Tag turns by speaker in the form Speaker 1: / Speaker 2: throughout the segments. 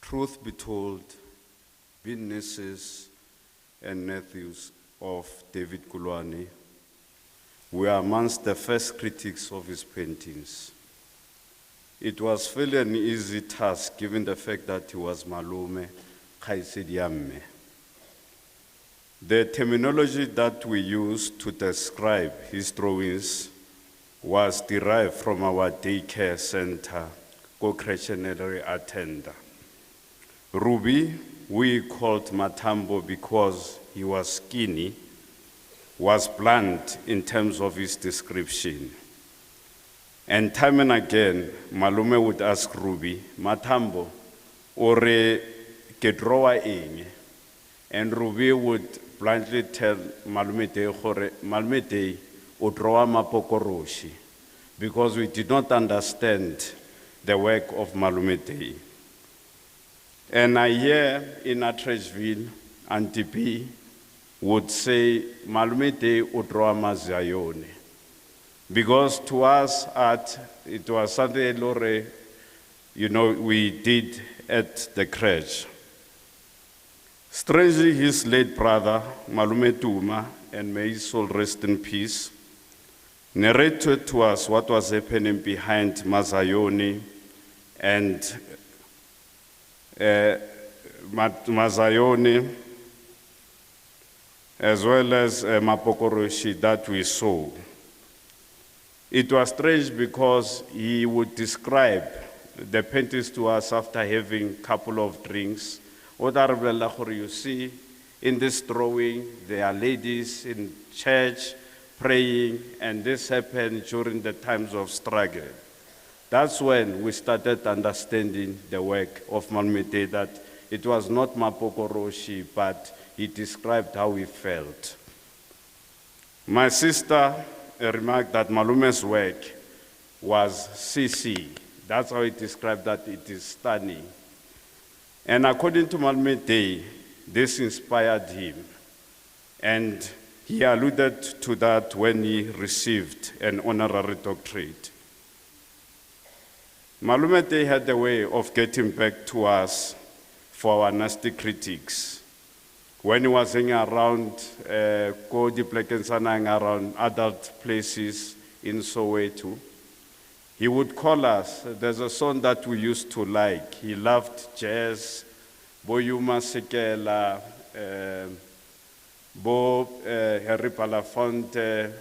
Speaker 1: Truth be told, being nieces and nephews of David Koloane, we are amongst the first critics of his paintings. It was fairly an easy task given the fact that he was Malume Khaisedi ya mme. The terminology that we used to describe his drawings was derived from our daycare center, co-creationary attender. Ruby, we called Matambo because he was skinny, was blunt in terms of his description. And time and again, Malume would ask Ruby, Matambo, ore ke drawa eng? And Ruby would bluntly tell Malume Day, o drawa mapokoroshi, because we did not understand the work of Malume Day. And I hear in Atteridgeville, Auntie B would say, Malume Day o drawa mazayone. Because to us, art, it was something Lore, we did at the crèche. Strangely, his late brother, Malume Tuma, and may his soul rest in peace, narrated to us what was happening behind Mazayone and Mazayone, as well as Mapokoroshi that we saw. It was strange because he would describe the paintings to us after having a couple of drinks. You see, in this drawing, there are ladies in church praying, and this happened during the times of struggle. That's when we started understanding the work of Malume Day, that it was not Mapokoroshi, but he described how he felt. My sister remarked that Malume's work was CC. That's how he described that it is stunning. And according to Malume Day, this inspired him. And he alluded to that when he received an honorary doctorate. Malume Day had a way of getting back to us for our nasty critics. When he was hanging around, around adult places in Soweto, he would call us. There's a song that we used to like. He loved jazz, Bo Yuma Sekela, Bo Harry Belafonte,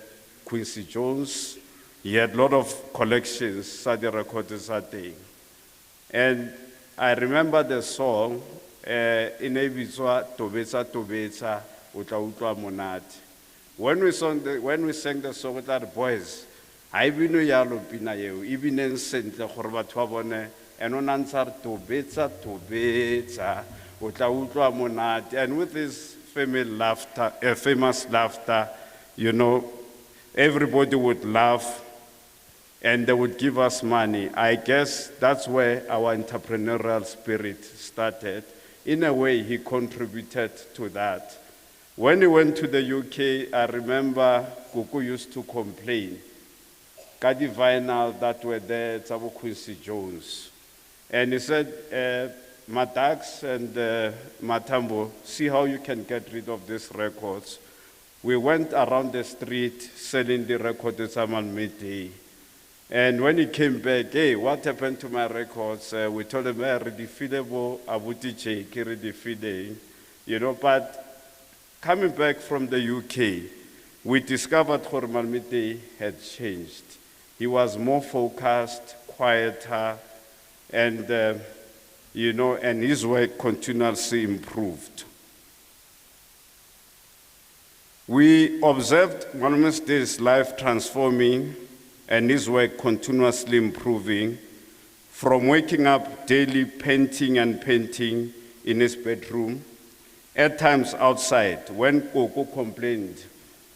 Speaker 1: Quincy Jones. He had a lot of collections, Sadi recorders that day. And I remember the song, in Obituary, Tobetsa Tobetsa, Utla Utla Monati. When we sang the song with our boys, I been yalo pina yeo, even in Saint Horbatwabone, and on answer Tobetsa Tobetsa, Utla Utla Monati, and with this famous laughter, everybody would laugh and they would give us money. I guess that's where our entrepreneurial spirit started. In a way, he contributed to that. When he went to the UK, I remember Kuku used to complain. Kadi vinyl that were there, Thabo Quincy Jones. And he said, Madax and Matambo, see how you can get rid of these records. We went around the street selling the records at Malume Day. And when he came back, hey, what happened to my records? We told him, but coming back from the UK, we discovered that Malume Day had changed. He was more focused, quieter, and and his work continuously improved. We observed Malume Day's life transforming and his work continuously improving, from waking up daily painting in his bedroom, at times outside, when Koko complained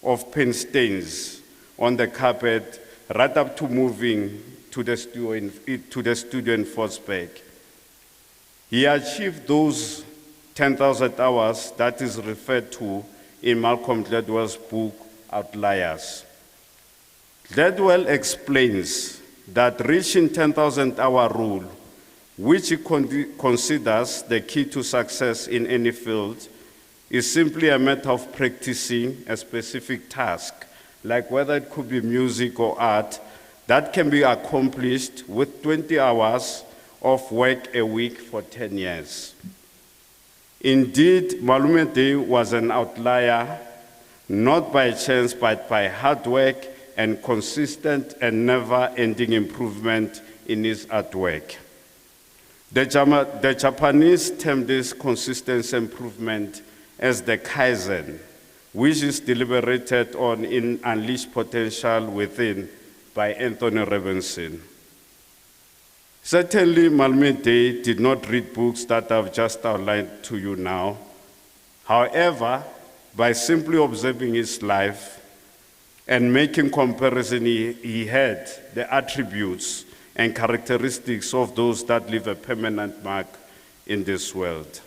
Speaker 1: of paint stains on the carpet, right up to moving to the studio in Forsberg. He achieved those 10,000 hours that is referred to in Malcolm Gladwell's book, Outliers. Gladwell explains that reaching 10,000 hour rule, which he considers the key to success in any field, is simply a matter of practicing a specific task, like whether it could be music or art, that can be accomplished with 20 hours of work a week for 10 years. Indeed, Malume Day was an outlier, not by chance, but by hard work and consistent and never-ending improvement in his artwork. The Japanese term this consistent improvement as the Kaizen, which is deliberated on in Unleash Potential Within by Anthony Robinson. Certainly, Malume Day did not read books that I've just outlined to you now. However, by simply observing his life and making comparison, he had the attributes and characteristics of those that leave a permanent mark in this world.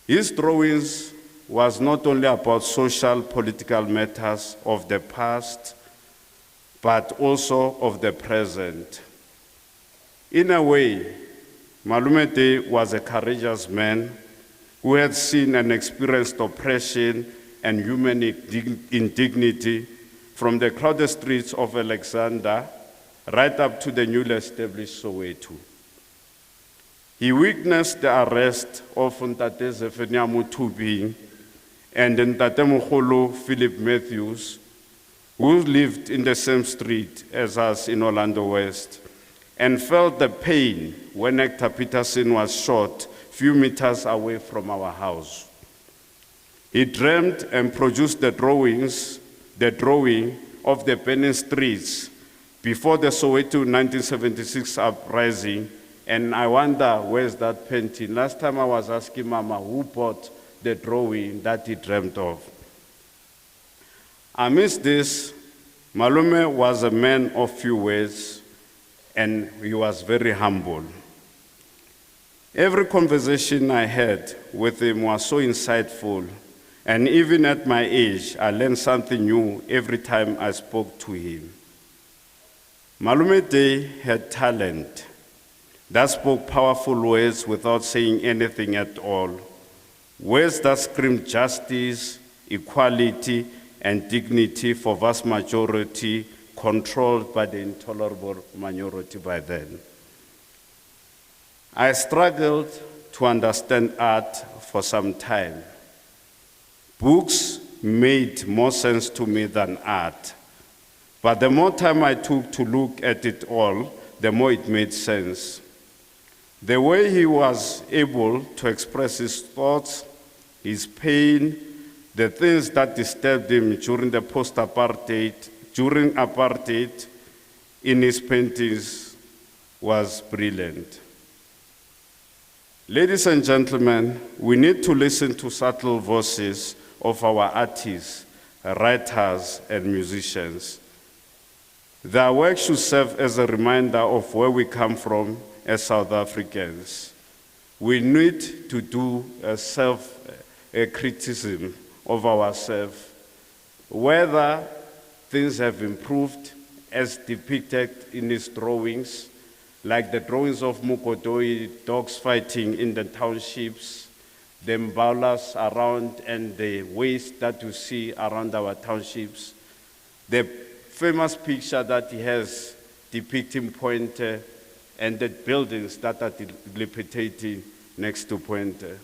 Speaker 1: His drawings was not only about social, political matters of the past, but also of the present. In a way, Malume Day was a courageous man who had seen and experienced oppression and human indignity from the crowded streets of Alexander right up to the newly established Soweto. He witnessed the arrest of Ntate Zephania Muthubi and Ntate Mogolo Philip Matthews, who lived in the same street as us in Orlando West, and felt the pain when Hector Peterson was shot a few meters away from our house. He dreamed and produced the drawing of the burning streets before the Soweto 1976 uprising, and I wonder where's that painting. Last time I was asking Mama who bought the drawing that he dreamt of. Amidst this, Malume was a man of few words, and he was very humble. Every conversation I had with him was so insightful, and even at my age, I learned something new every time I spoke to him. Malume Day had talent that spoke powerful words without saying anything at all, words that screamed justice, equality, and dignity for vast majority controlled by the intolerable minority by then. I struggled to understand art for some time. Books made more sense to me than art, but the more time I took to look at it all, the more it made sense. The way he was able to express his thoughts, his pain, the things that disturbed him during the during apartheid in his paintings was brilliant. Ladies and gentlemen, we need to listen to subtle voices of our artists, writers, and musicians. Their work should serve as a reminder of where we come from as South Africans. We need to do a criticism of ourselves, whether things have improved as depicted in his drawings, like the drawings of Mukodoi, dogs fighting in the townships, the mbalas around and the waste that you see around our townships, the famous picture that he has depicting Pointe and the buildings that are dilapidating next to Pointe.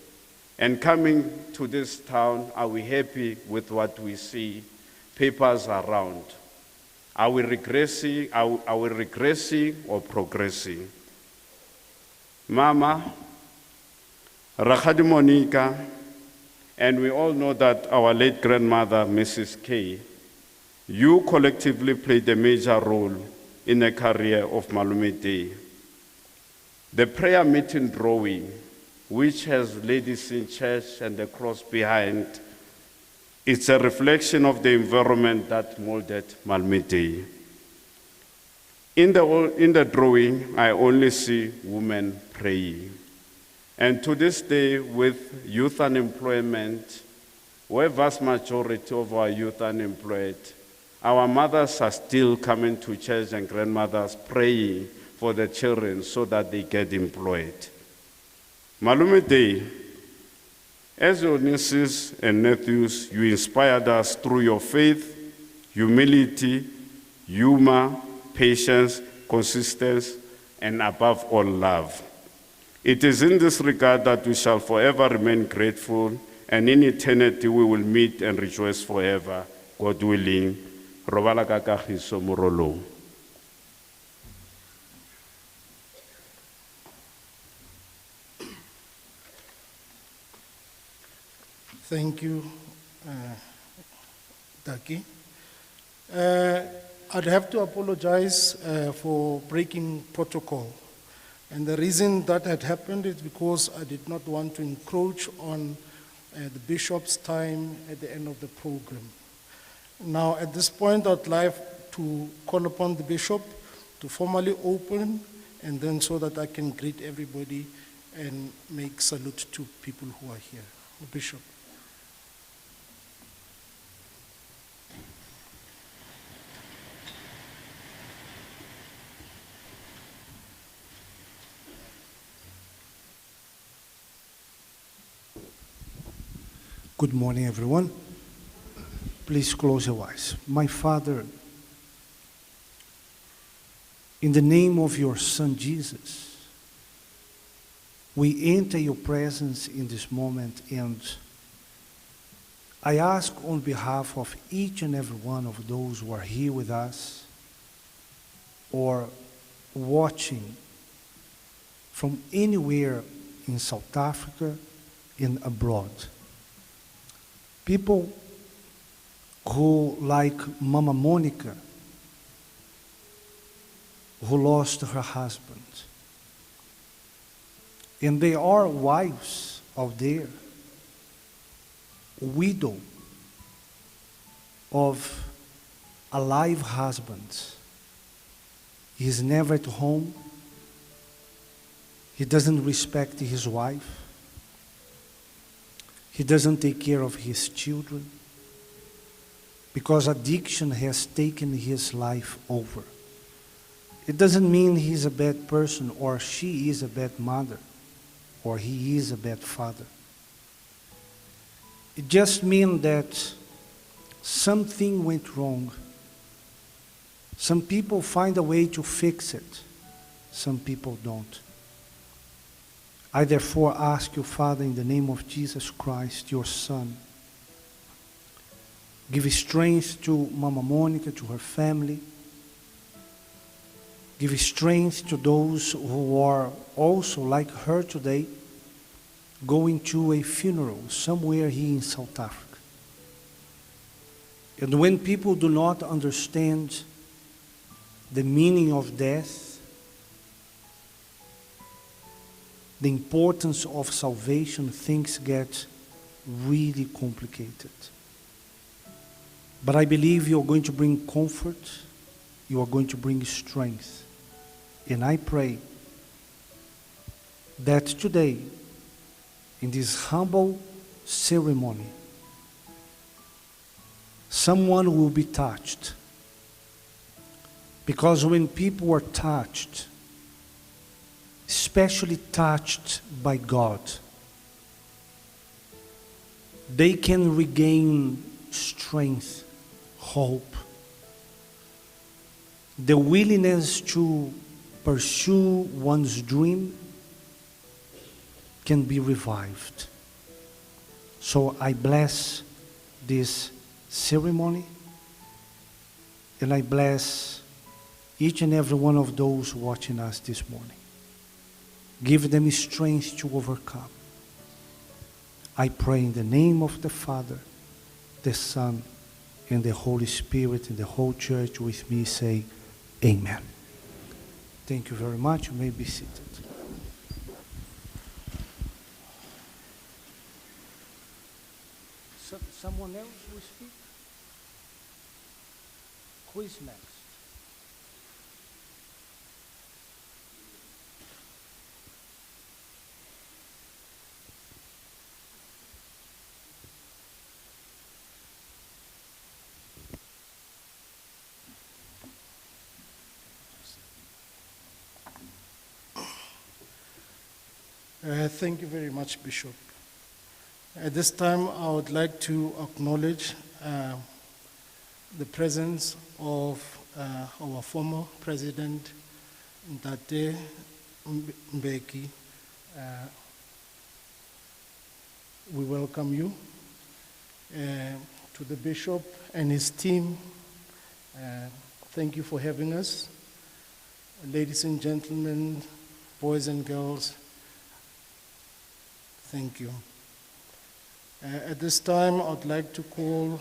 Speaker 1: And coming to this town, are we happy with what we see? Papers around. Are we regressing? Are we regressing or progressing? Mama, Rakgadi Monica, and we all know that our late grandmother, Mrs. K, you collectively played a major role in the career of Malume Day. The prayer meeting drawing, which has ladies in church and the cross behind, it's a reflection of the environment that molded Malume Day. In the drawing, I only see women praying. And to this day, with youth unemployment, where vast majority of our youth unemployed, Our mothers are still coming to church and grandmothers praying for the children so that they get employed. Malume Day, as your nieces and nephews, you inspired us through your faith, humility, humor, patience, consistency, and above all, love. It is in this regard that we shall forever remain grateful, and in eternity we will meet and rejoice forever, God willing. Robala ka kagiso mo rolong.
Speaker 2: Thank you, Taki. I'd have to apologize for breaking protocol. And the reason that had happened is because I did not want to encroach on the bishop's time at the end of the program. Now, at this point, I'd like to call upon the bishop to formally open, and then so that I can greet everybody and make salute to people who are here. The bishop.
Speaker 3: Good morning, everyone. Please close your eyes. My Father, in the name of your Son Jesus, we enter your presence in this moment, and I ask on behalf of each and every one of those who are here with us or watching from anywhere in South Africa and abroad, people who, like Mama Monica, who lost her husband. And there are wives out there, widow of alive husbands. He is never at home. He doesn't respect his wife. He doesn't take care of his children because addiction has taken his life over. It doesn't mean he's a bad person or she is a bad mother or he is a bad father. It just means that something went wrong. Some people find a way to fix it. Some people don't. I therefore ask you, Father, in the name of Jesus Christ, your Son, give strength to Mama Monica, to her family. Give strength to those who are also, like her today, going to a funeral somewhere here in South Africa. And when people do not understand the meaning of death, the importance of salvation, things get really complicated. But I believe you're going to bring comfort, you are going to bring strength. And I pray that today, in this humble ceremony, someone will be touched. Because when people are touched, especially touched by God, they can regain strength, hope, the willingness to pursue one's dream can be revived. So I bless this ceremony, and I bless each and every one of those watching us this morning. Give them strength to overcome. I pray in the name of the Father, the Son, and the Holy Spirit, and the whole church with me say, Amen. Thank you very much. You may be seated. Someone else will speak? Who is next?
Speaker 2: Thank you very much, Bishop. At this time, I would like to acknowledge the presence of our former president, David Mbeki. We welcome you. To the Bishop and his team, thank you for having us. Ladies and gentlemen, boys and girls, thank you. At this time, I'd like to call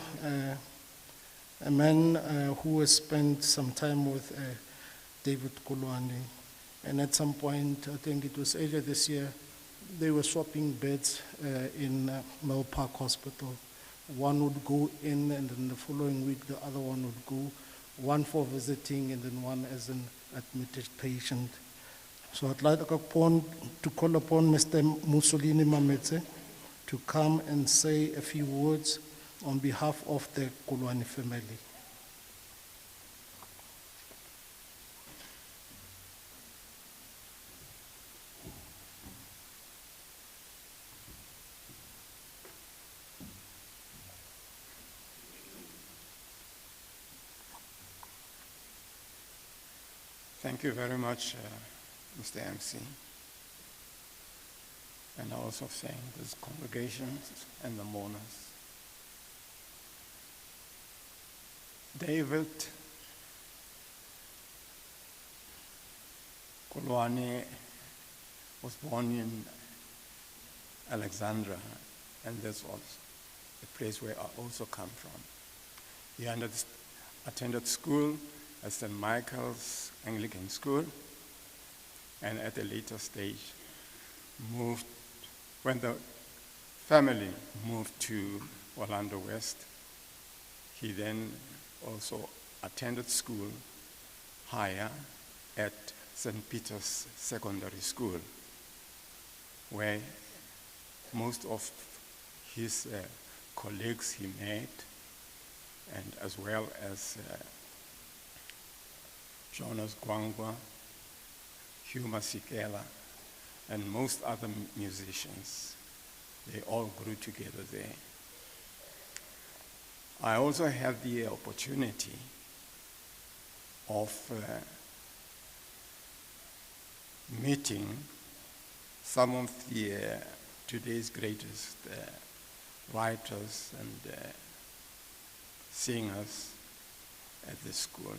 Speaker 2: a man who has spent some time with David Koloane. And at some point, I think it was earlier this year, they were swapping beds in Mel Park Hospital. One would go in, and then the following week, the other one would go, one for visiting, and then one as an admitted patient. So I'd like to call upon Mr. Mussolini Mametse to come and say a few words on behalf of the Koloane family.
Speaker 4: Thank you very much, Mr. MC. And I also thank this congregation and the mourners. David Koloane was born in Alexandra, and this was the place where I also come from. He attended school at St. Michael's Anglican School, and at a later stage moved, when the family moved to Orlando West, he then also attended school higher at St. Peter's Secondary School, where most of his colleagues he met, and as well as Jonas Gwangwa, Hugh Masekela, and most other musicians. They all grew together there. I also had the opportunity of meeting some of the today's greatest writers and singers at the school,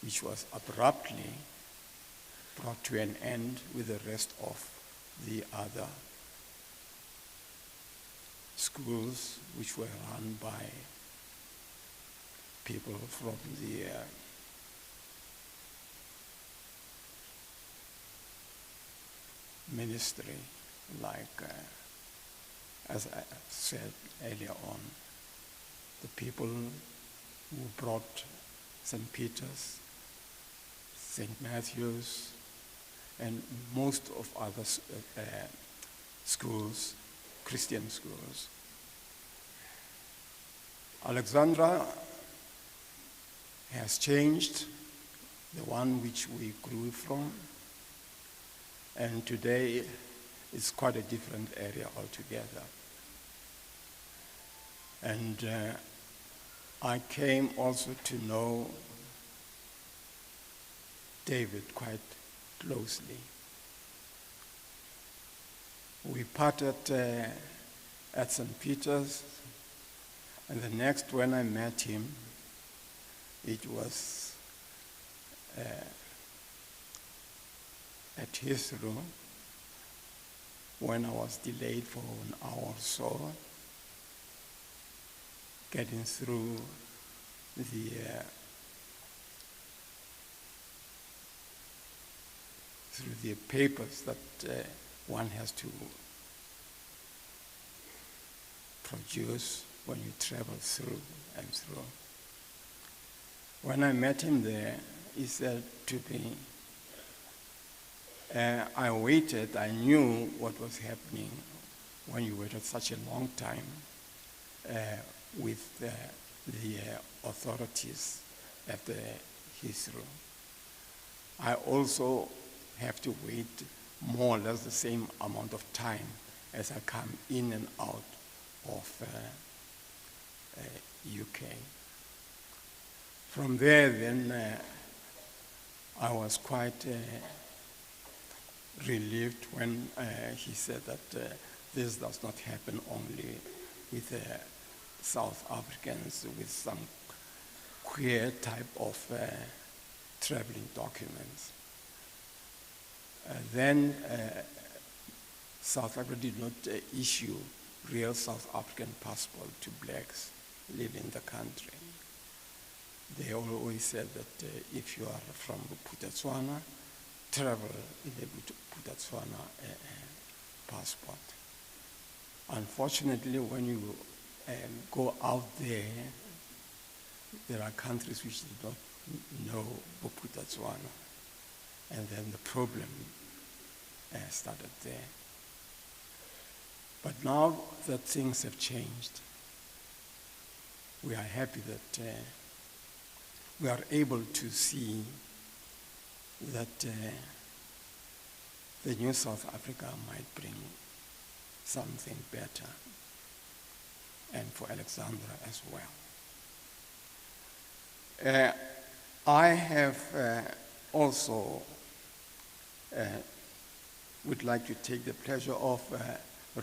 Speaker 4: which was abruptly brought to an end with the rest of the other schools, which were run by people from the ministry, like, as I said earlier on, the people who brought St. Peter's, St. Matthew's, and most of other schools, Christian schools. Alexandra has changed, the one which we grew from, and today it's quite a different area altogether. And I came also to know David quite closely. We parted at St. Peter's, and the next when I met him, it was at his room when I was delayed for an hour or so, getting through the papers that one has to produce when you travel through and through. When I met him there, he said to me, I waited, I knew what was happening when you waited such a long time with the authorities at his room. I also have to wait more or less the same amount of time as I come in and out of UK. From there, then, I was quite relieved when he said that this does not happen only with South Africans with some queer type of traveling documents. Then South Africa did not issue real South African passport to blacks living in the country. They always said that if you are from Botswana, travel with a Botswana passport. Unfortunately, when you go out there, there are countries which do not know Botswana, and then the problem started there. But now that things have changed, we are happy that we are able to see that the new South Africa might bring something better, and for Alexandra as well. I have also would like to take the pleasure of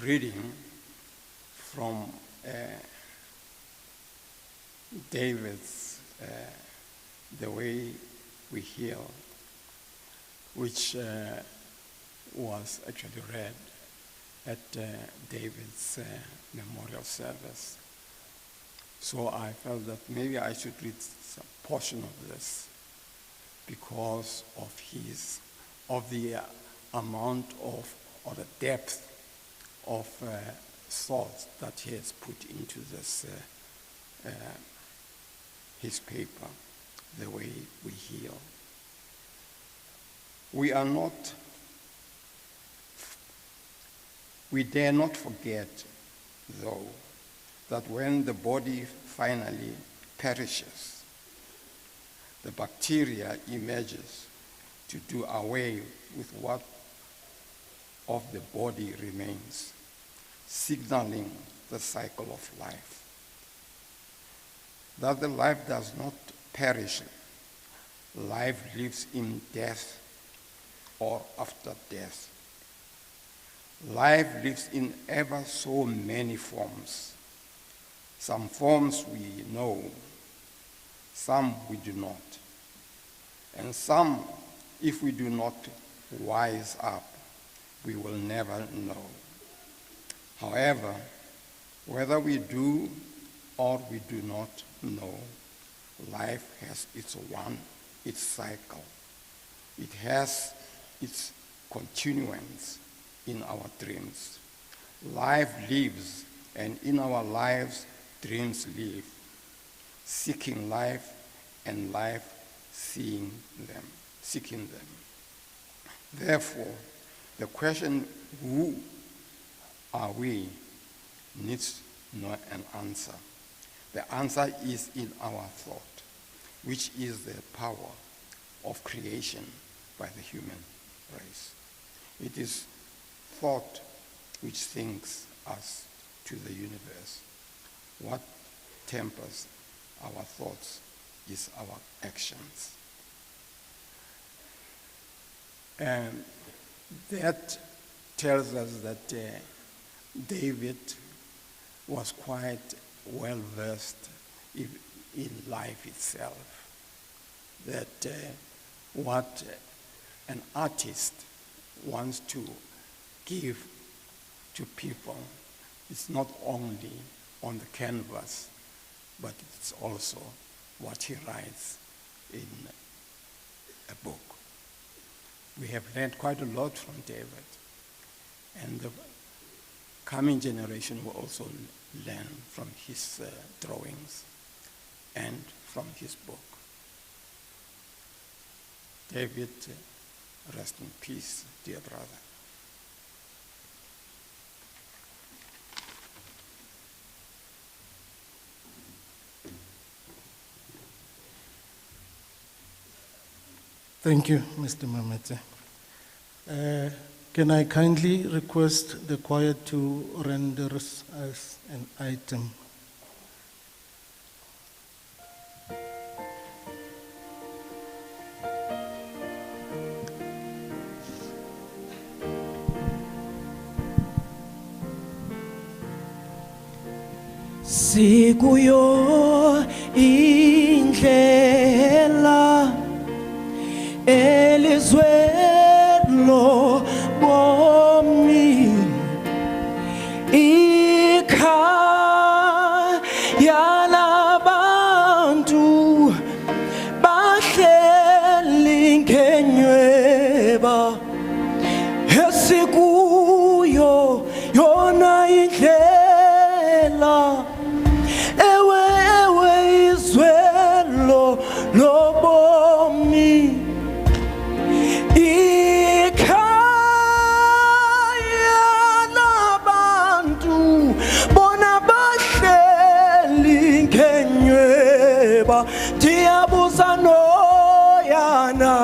Speaker 4: reading from David's The Way We Heal, which was actually read at David's memorial service. So I felt that maybe I should read some portion of this because of the amount of, or the depth of thought that he has put into this, his paper, The Way We Heal. We dare not forget, though, that when the body finally perishes, the bacteria emerges to do away with what of the body remains, signaling the cycle of life. That the life does not perish, life lives in death or after death. Life lives in ever so many forms. Some forms we know, some we do not. And some, if we do not wise up, we will never know. However, whether we do or we do not know, life has its cycle. It has its continuance in our dreams. Life lives, and in our lives, dreams live, seeking life and life seeking them. Therefore, the question, who are we, needs not an answer. The answer is in our thought, which is the power of creation by the human race. It is thought which thinks us to the universe. What tempers our thoughts is our actions. And that tells us that David was quite well versed in life itself. That what an artist wants to give to people is not only on the canvas, but it's also what he writes in a book. We have learned quite a lot from David, and the coming generation will also learn from his drawings and from his book. David, rest in peace, dear brother.
Speaker 2: Thank you, Mr. Mamete. Can I kindly request the choir to render us an item?
Speaker 5: Sikuyo indlela elizwelo bomi ikhaya labantu bahleli ngenyweba esikuyo yona indlela ewe izwelo lobomi ikhaya labantu bona bahleli ngenyweba ndiyabuza noyana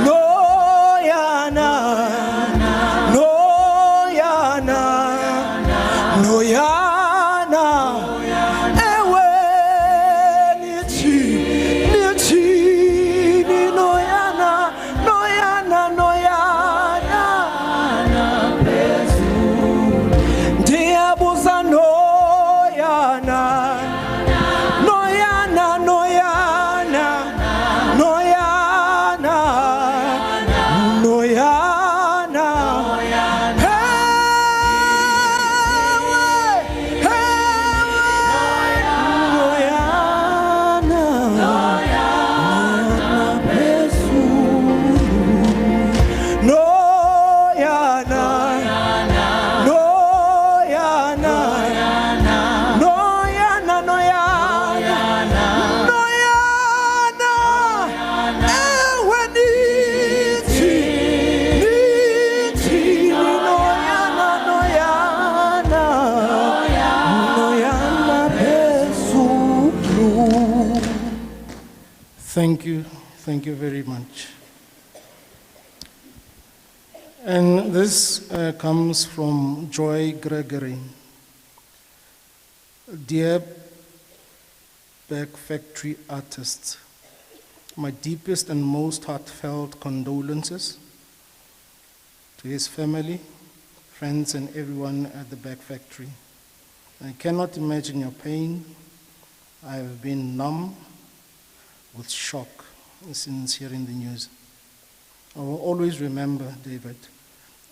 Speaker 5: noyana noyana noyana ewe nithi ni noyana noyana noyana ndiyabuza noyana noyana noyana noyana noyana
Speaker 2: Thank you very much. And this comes from Joy Gregory. Dear Back Factory artists, my deepest and most heartfelt condolences to his family, friends, and everyone at the Back Factory. I cannot imagine your pain. I have been numb with shock since hearing the news. I will always remember David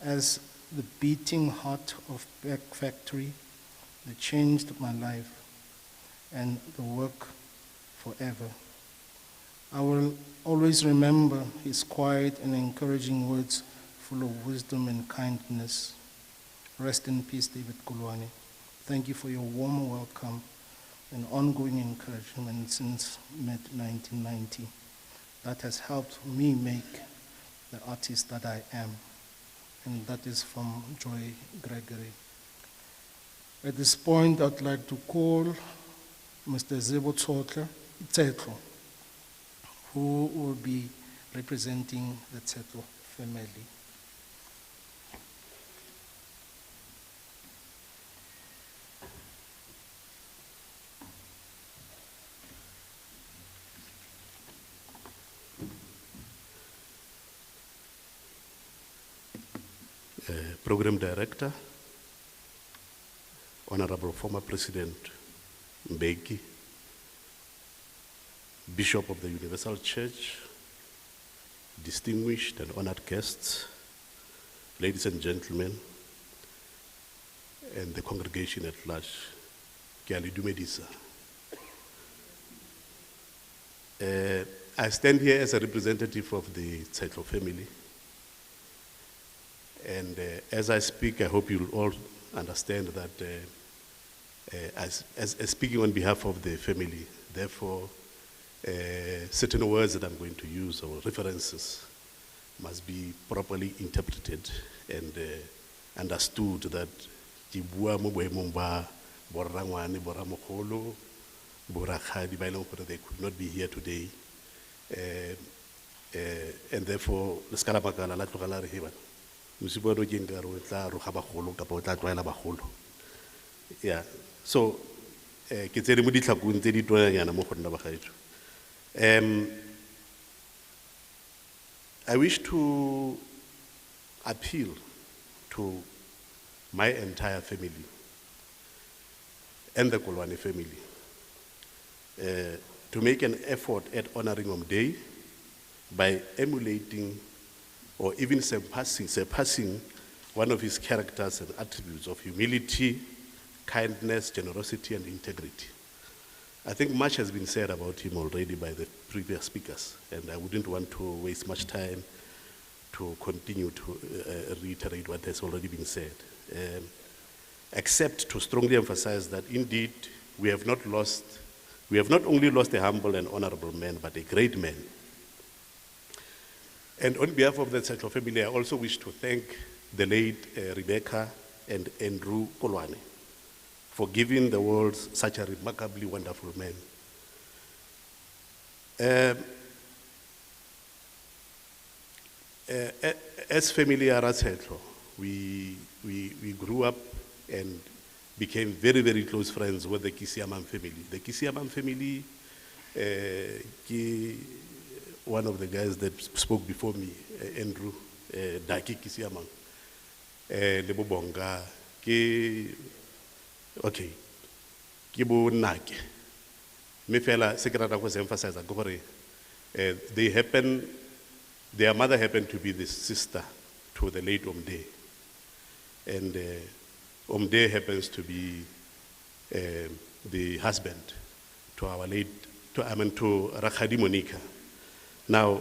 Speaker 2: as the beating heart of Back Factory that changed my life and the work forever. I will always remember his quiet and encouraging words full of wisdom and kindness. Rest in peace, David Koloane. Thank you for your warm welcome and ongoing encouragement since mid-1990. That has helped me make the artist that I am. And that is from Joy Gregory. At this point, I'd like to call Mr. Zebo Tsetlo, who will be representing the Tsetlo family.
Speaker 6: Program Director, Honorable former President Mbeki, Bishop of the Universal Church, distinguished and honored guests, ladies and gentlemen, and the congregation at large, ke a le dumedisa. I stand here as a representative of the Tsetlo family. And as I speak, I hope you'll all understand that as speaking on behalf of the family, therefore, certain words that I'm going to use or references must be properly interpreted and understood that ke bua mo boemong ba borangwane boramogolo borakgadi ba ileng gore they could not be here today, and therefore le ska la makala la tlogela re he bana Mosipano ke nkare o tla roga bagolo kapa o tla tlwaela bagolo. Yeah, so ke tsere mo ditlhakong tse di tlwaelanyana mo go nna bagaetsho. I wish to appeal to my entire family and the Koloane family to make an effort at honoring Day by emulating or even surpassing one of his characters and attributes of humility, kindness, generosity, and integrity. I think much has been said about him already by the previous speakers, and I wouldn't want to waste much time to continue to reiterate what has already been said, except to strongly emphasize that indeed we have not only lost a humble and honorable man, but a great man. And on behalf of the Central family, I also wish to thank the late Rebecca and Andrew Koloane for giving the world such a remarkably wonderful man. As family Arasetlo, we grew up and became very, very close friends with the Kisiaman family. The Kisiaman family, one of the guys that spoke before me, Andrew, Daki Kisiaman, Lebobonga, okay, Kibu Nake. Mefela, Secretary was emphasized that their mother happened to be the sister to the late Omde. And Omde happens to be the husband to Rakhadi Monica. Now,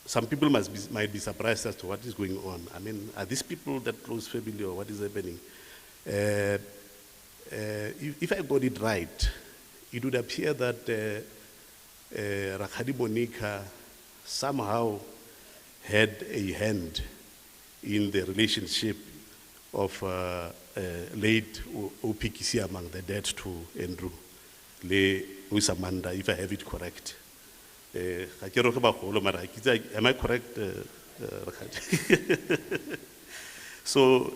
Speaker 6: some people might be surprised as to what is going on. I mean, are these people that close family or what is happening? If I got it right, it would appear that Rakhadi Monica somehow had a hand in the relationship of late O.P. Kisiamang, the dad to Andrew, Le Usamanda, if I have it correct. Am I correct? So,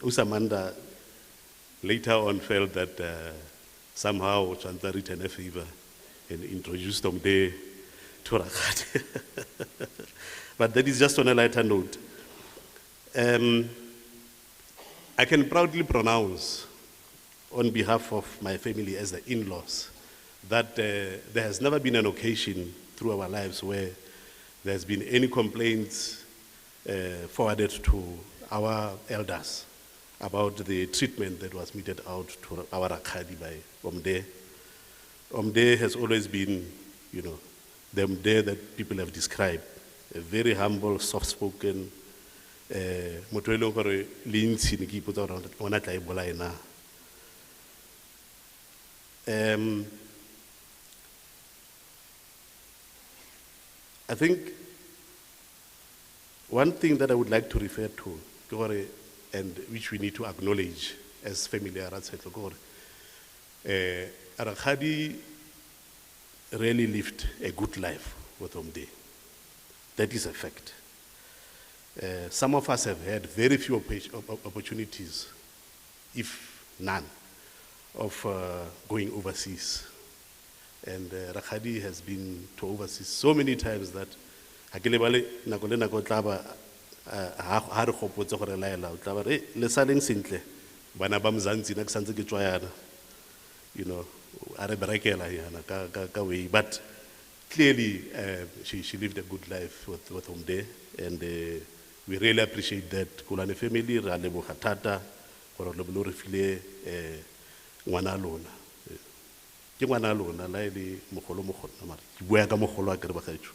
Speaker 6: Usamanda later on felt that somehow Chanta returned a favor and introduced them there to Rakhadi. But that is just on a lighter note. I can proudly pronounce on behalf of my family as the in-laws that there has never been an occasion through our lives where there's been any complaints forwarded to our elders about the treatment that was meted out to our Rakhadi by Omde. Omde has always been, the Omde that people have described, a very humble, soft-spoken, I think one thing that I would like to refer to, and which we need to acknowledge as family Arasetlo, Rakhadi really lived a good life with Omde. That is a fact. Some of us have had very few opportunities, if none, of going overseas. And Rakhadi has been to overseas so many times that but clearly she lived a good life with Omde, and we really appreciate that. Koloane family, ra leboga thata gore le bolo re file ngwana lona. Ke ngwana lona la ile mogolo mara ke bua ka mogolo a ke re bagaetsho.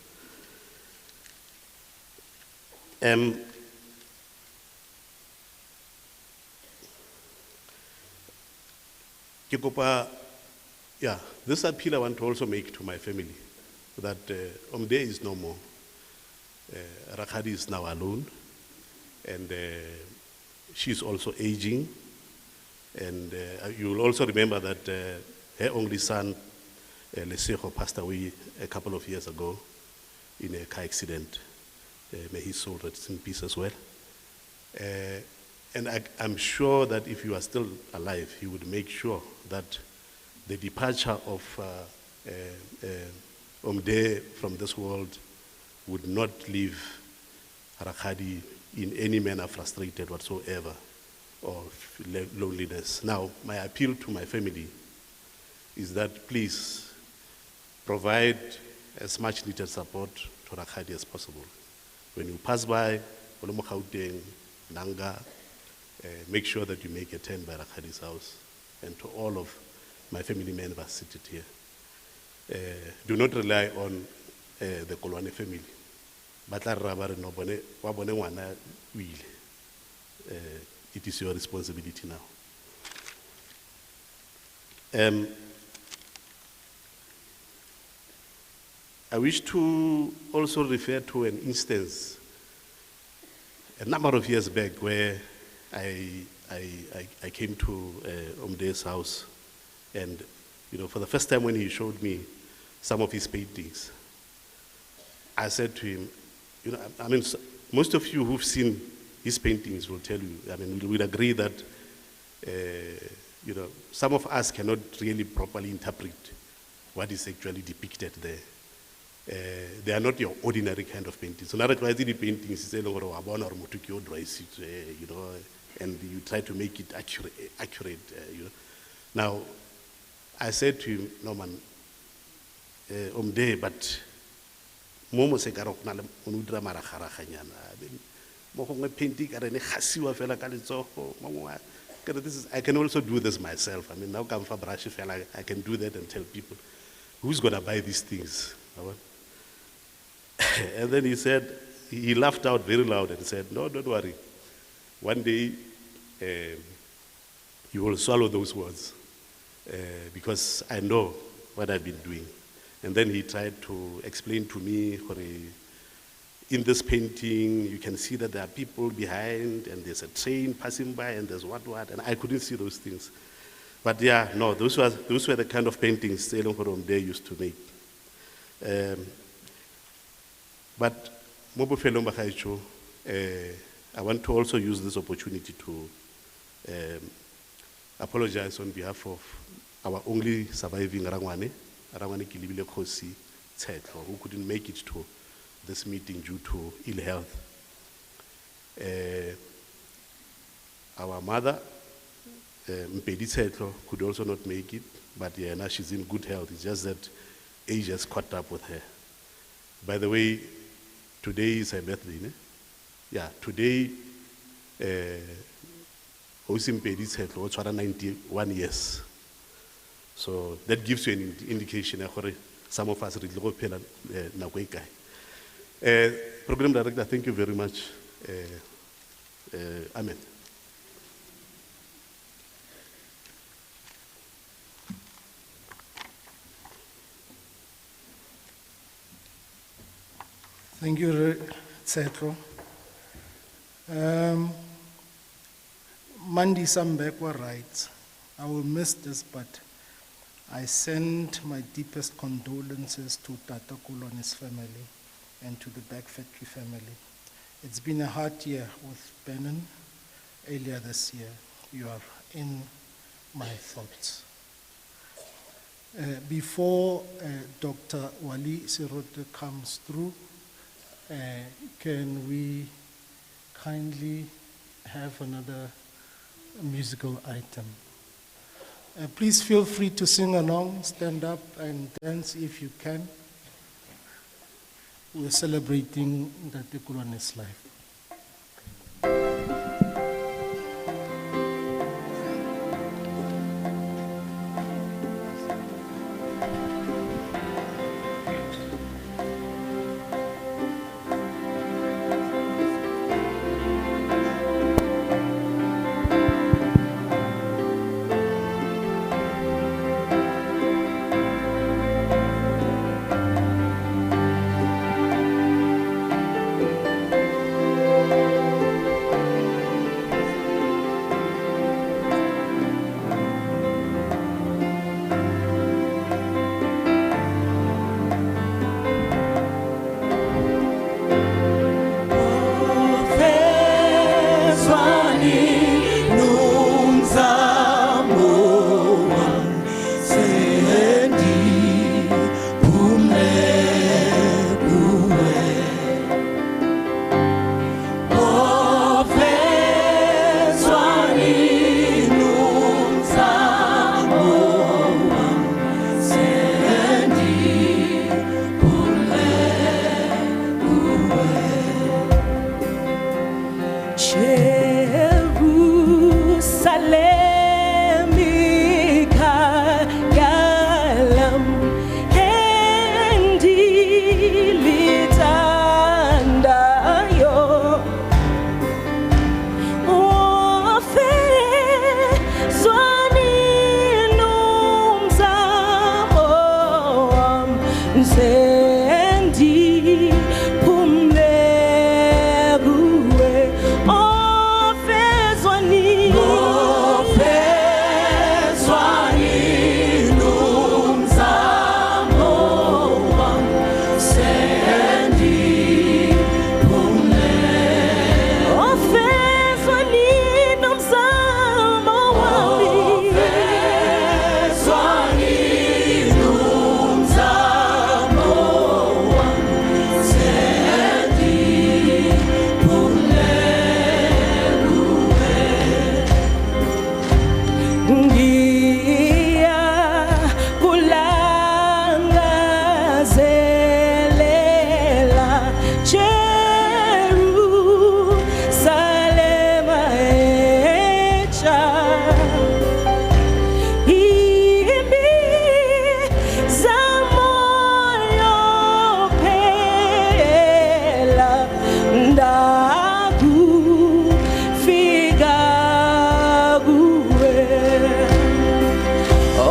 Speaker 6: This appeal I want to also make to my family, that Omde is no more. Rakhadi is now alone, and she's also aging. And you will also remember that her only son, Lesego, passed away a couple of years ago. in a car accident. May his soul rest in peace as well. And I'm sure that if you are still alive, he would make sure that the departure of Omde from this world would not leave Rakgadi in any manner frustrated whatsoever or loneliness. Now, my appeal to my family is that please provide as much needed support to Rakgadi as possible. When you pass by Olomo Gauteng, Nanga, make sure that you make a turn by Rakgadi's house, and to all of my family members seated here. Do not rely on the Koloane family. It is your responsibility now. I wish to also refer to an instance a number of years back where I came to Omde's house, and for the first time when he showed me some of his paintings, I said to him, most of you who've seen his paintings will tell you, we'll agree that some of us cannot really properly interpret what is actually depicted there. They are not your ordinary kind of paintings. So now that the paintings, and you try to make it accurate. Now, I said to him, no man, Omde, but Momo Sekarok na unudra maraharahanyana. Painting I can also do this myself. Now come for brush I can do that and tell people who's gonna buy these things. And then he said, he laughed out very loud and said, no, don't worry. One day, you will swallow those words because I know what I've been doing. And then he tried to explain to me, in this painting, you can see that there are people behind, and there's a train passing by, and there's what, and I couldn't see those things. But yeah, no, those were the kind of paintings they used to make. But I want to also use this opportunity to apologize on behalf of our only surviving Rangwane Kilibile Khosi Tsetlo, who couldn't make it to this meeting due to ill health. Our mother, Mpedi Tsetlo, could also not make it, but yeah, now she's in good health. It's just that age has caught up with her. By the way, today is her birthday, ne? Yeah, today, Osim Mpedi Tsetlo, 91 years. So that gives you an indication of some of us really go pela na kweka. Program Director, thank you very much. Amen.
Speaker 2: Thank you, Tsetlo. Mandi Sambekwa writes, I will miss this, but I send my deepest condolences to Tata Koloane's family and to the Back Factory family. It's been a hard year with Benin. Earlier this year, you are in my thoughts. Before Dr. Wali Sirote comes through, can we kindly have another musical item? Please feel free to sing along, stand up and dance if you can. We're celebrating Dr. Koloane's life.
Speaker 5: sendi pumleguwe ofezwani numzamo wam sendi ofezwani numzamo wami ngiya kulangazelela Jerusalema etsha imizamo yophela ndakufika kuwe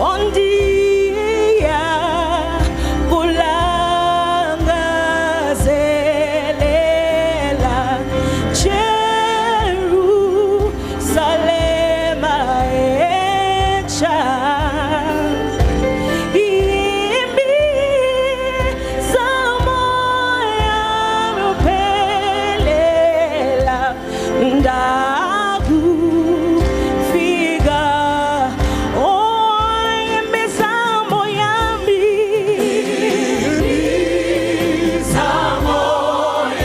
Speaker 5: ondiya kulangazelela Jerusalema etsha imizamo yaphelela ndakufika imizamo yami imizamo yami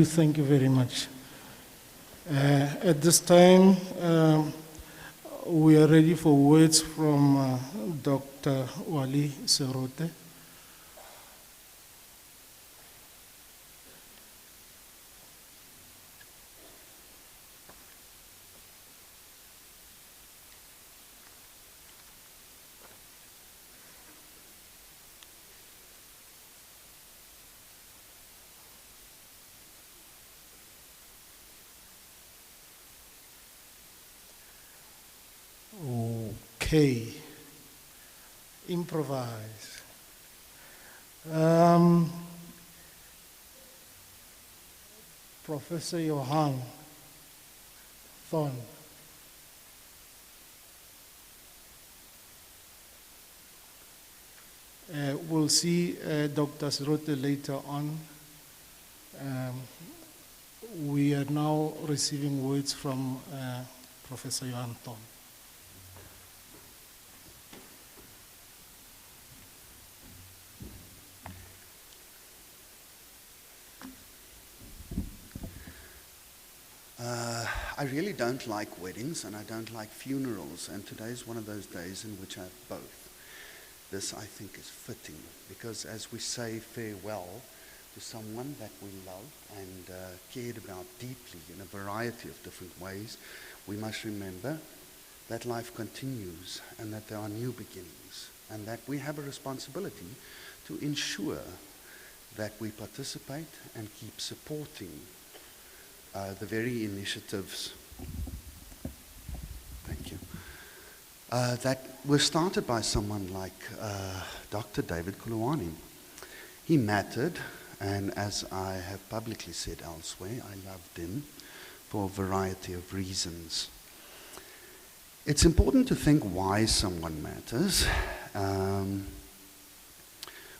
Speaker 2: Thank you very much. At this time, we are ready for words from Dr. Wali Serote. Okay, improvise. Professor Johan Thon. We'll see Dr. Serote later on. We are now receiving words from Professor Johan Thon.
Speaker 7: I really don't like weddings and I don't like funerals, and today is one of those days in which I have both. This, I think, is fitting because as we say farewell to someone that we loved and cared about deeply in a variety of different ways, we must remember that life continues and that there are new beginnings and that we have a responsibility to ensure that we participate and keep supporting the very initiatives, thank you, that were started by someone like Dr. David Koloane. He mattered, and as I have publicly said elsewhere, I loved him for a variety of reasons. It's important to think why someone matters,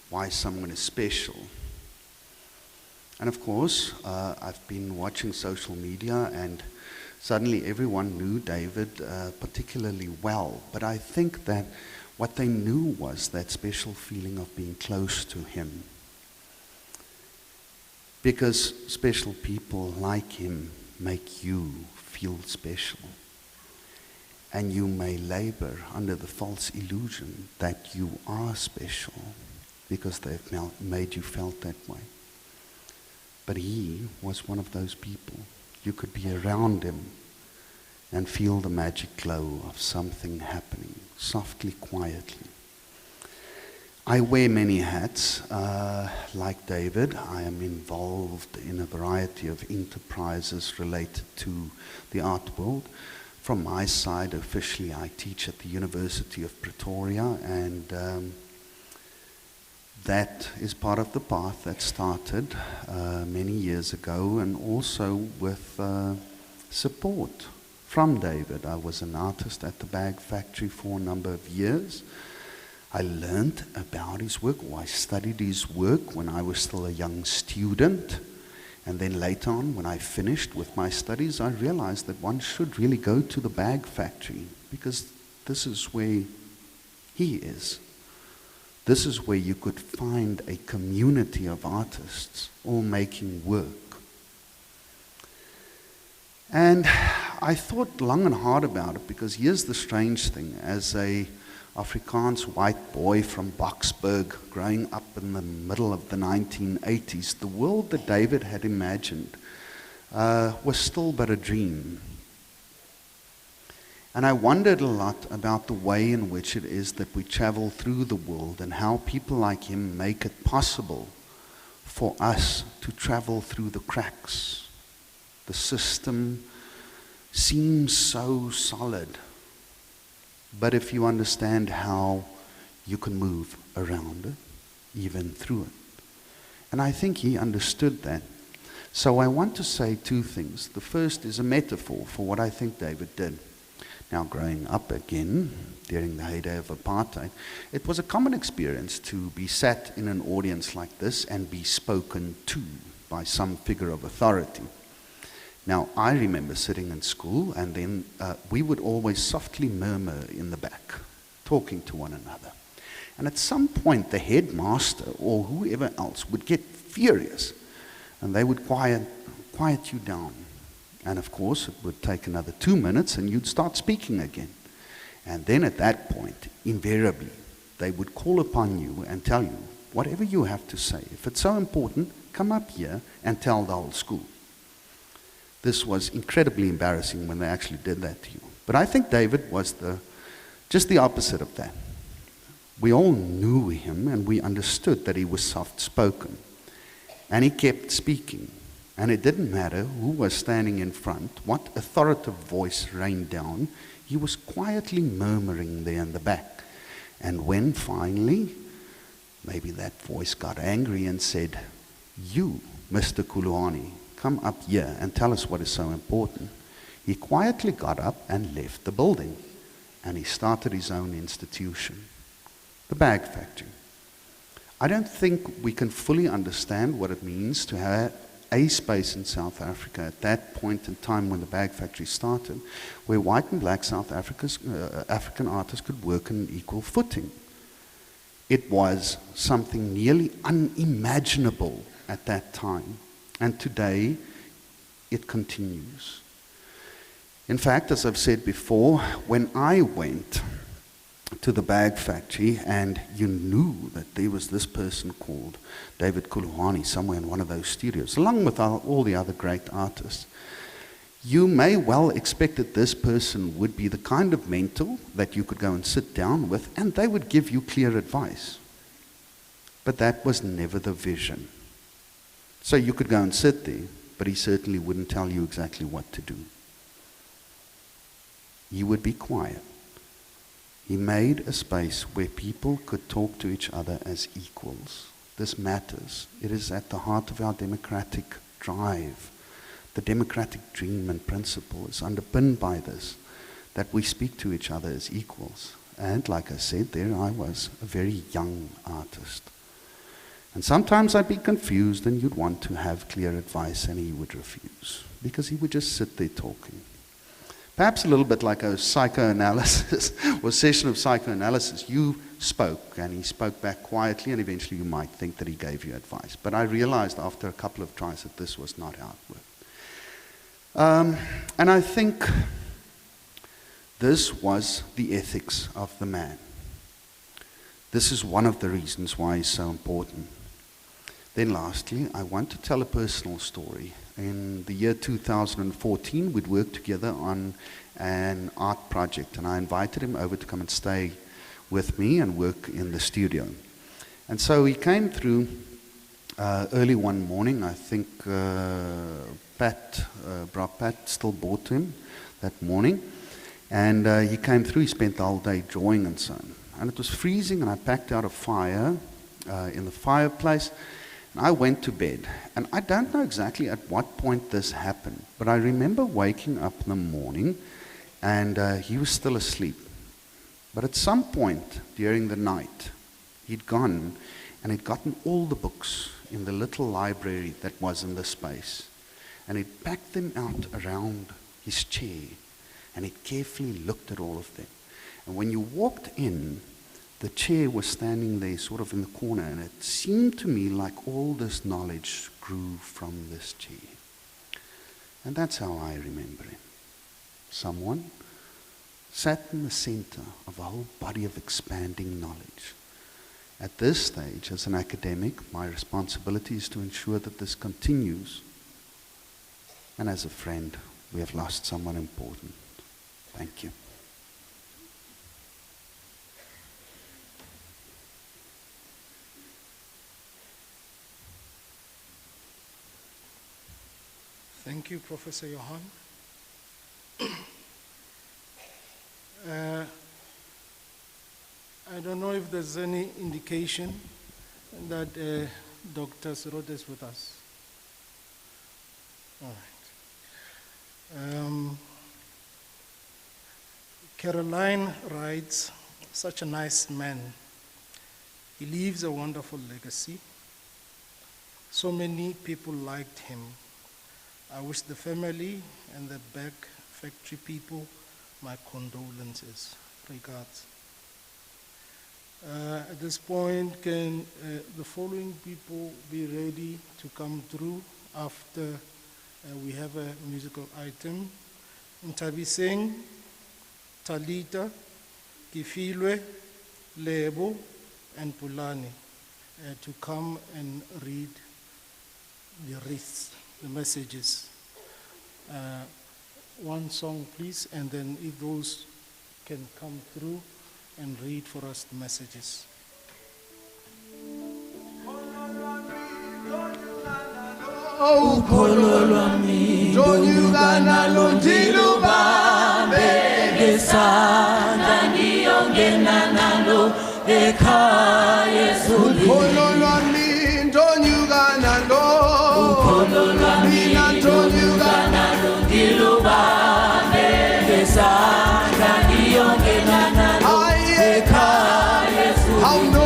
Speaker 7: why someone is special. And of course, I've been watching social media, and suddenly everyone knew David particularly well. But I think that what they knew was that special feeling of being close to him. Because special people like him make you feel special. And you may labor under the false illusion that you are special because they've made you felt that way. But he was one of those people. You could be around him and feel the magic glow of something happening, softly, quietly. I wear many hats. Like David, I am involved in a variety of enterprises related to the art world. From my side, officially, I teach at the University of Pretoria, and that is part of the path that started many years ago, and also with support from David. I was an artist at the Bag Factory for a number of years. I learned about his work, or I studied his work when I was still a young student. And then later on, when I finished with my studies, I realized that one should really go to the Bag Factory, because this is where he is. This is where you could find a community of artists all making work. And I thought long and hard about it, because here's the strange thing. As a Afrikaans white boy from Boksburg, growing up in the middle of the 1980s, the world that David had imagined was still but a dream. And I wondered a lot about the way in which it is that we travel through the world, and how people like him make it possible for us to travel through the cracks. The system seems so solid, but if you understand how you can move around it, even through it. And I think he understood that. So I want to say two things. The first is a metaphor for what I think David did. Now, growing up again, during the heyday of apartheid, it was a common experience to be sat in an audience like this and be spoken to by some figure of authority. Now, I remember sitting in school, and then we would always softly murmur in the back, talking to one another. And at some point, the headmaster or whoever else would get furious, and they would quiet you down. And of course, it would take another 2 minutes, and you'd start speaking again. And then at that point, invariably, they would call upon you and tell you, whatever you have to say, if it's so important, come up here and tell the whole school. This was incredibly embarrassing when they actually did that to you. But I think David was just the opposite of that. We all knew him, and we understood that he was soft-spoken. And he kept speaking. And it didn't matter who was standing in front, what authoritative voice rained down, he was quietly murmuring there in the back. And when finally, maybe that voice got angry and said, "You, Mr. Koloane, come up here and tell us what is so important," he quietly got up and left the building. And he started his own institution, the Bag Factory. I don't think we can fully understand what it means to have a space in South Africa at that point in time when the Bag Factory started, where white and black South African artists could work on equal footing. It was something nearly unimaginable at that time, and today it continues. In fact, as I've said before, when I went to the Bag Factory, and you knew that there was this person called David Koloane somewhere in one of those studios, along with all the other great artists, You may well expect that this person would be the kind of mentor that you could go and sit down with, and they would give you clear advice. But that was never the vision. So you could go and sit there, but he certainly wouldn't tell you exactly what to do. He would be quiet. He made a space where people could talk to each other as equals. This matters. It is at the heart of our democratic drive. The democratic dream and principle is underpinned by this, that we speak to each other as equals. And like I said, there I was, a very young artist. And sometimes I'd be confused and you'd want to have clear advice and he would refuse, because he would just sit there talking. Perhaps a little bit like a psychoanalysis or session of psychoanalysis. You spoke and he spoke back quietly, and eventually you might think that he gave you advice. But I realized after a couple of tries that this was not how it worked. And I think this was the ethics of the man. This is one of the reasons why he's so important. Then lastly, I want to tell a personal story. In the year 2014, we'd worked together on an art project, and I invited him over to come and stay with me and work in the studio. And so he came through early one morning. I think Pat still bought him that morning. And he came through, he spent the whole day drawing and so on. And it was freezing, and I packed out a fire in the fireplace. And I went to bed. And I don't know exactly at what point this happened, but I remember waking up in the morning, and he was still asleep. But at some point during the night, he'd gone and he'd gotten all the books in the little library that was in the space. And he'd packed them out around his chair, and he carefully looked at all of them. And when you walked in, the chair was standing there sort of in the corner, and it seemed to me like all this knowledge grew from this chair. And that's how I remember him. Someone sat in the center of a whole body of expanding knowledge. At this stage, as an academic, my responsibility is to ensure that this continues. And as a friend, we have lost someone important. Thank you.
Speaker 2: Thank you, Professor Johan. I don't know if there's any indication that Dr. Sirot is with us. All right. Caroline writes, such a nice man. He leaves a wonderful legacy. So many people liked him. I wish the family and the back factory people my condolences. Regards. At this point, can the following people be ready to come through after we have a musical item? Ntabiseng, Talita, Kifilwe, Lebo, and Pulani to come and read the wreaths, the messages. One song, please, and then if those can come through and read for us the messages.
Speaker 5: Ukholo lwami ndonyukana lundilubambe ngesandla ngiyongena nalo ekhaya ezulwini. Ukholo lwami ndonyukana mina ndonyukana lundilubambe ngesandla ngiyongena nalo ekhaya ezulwini.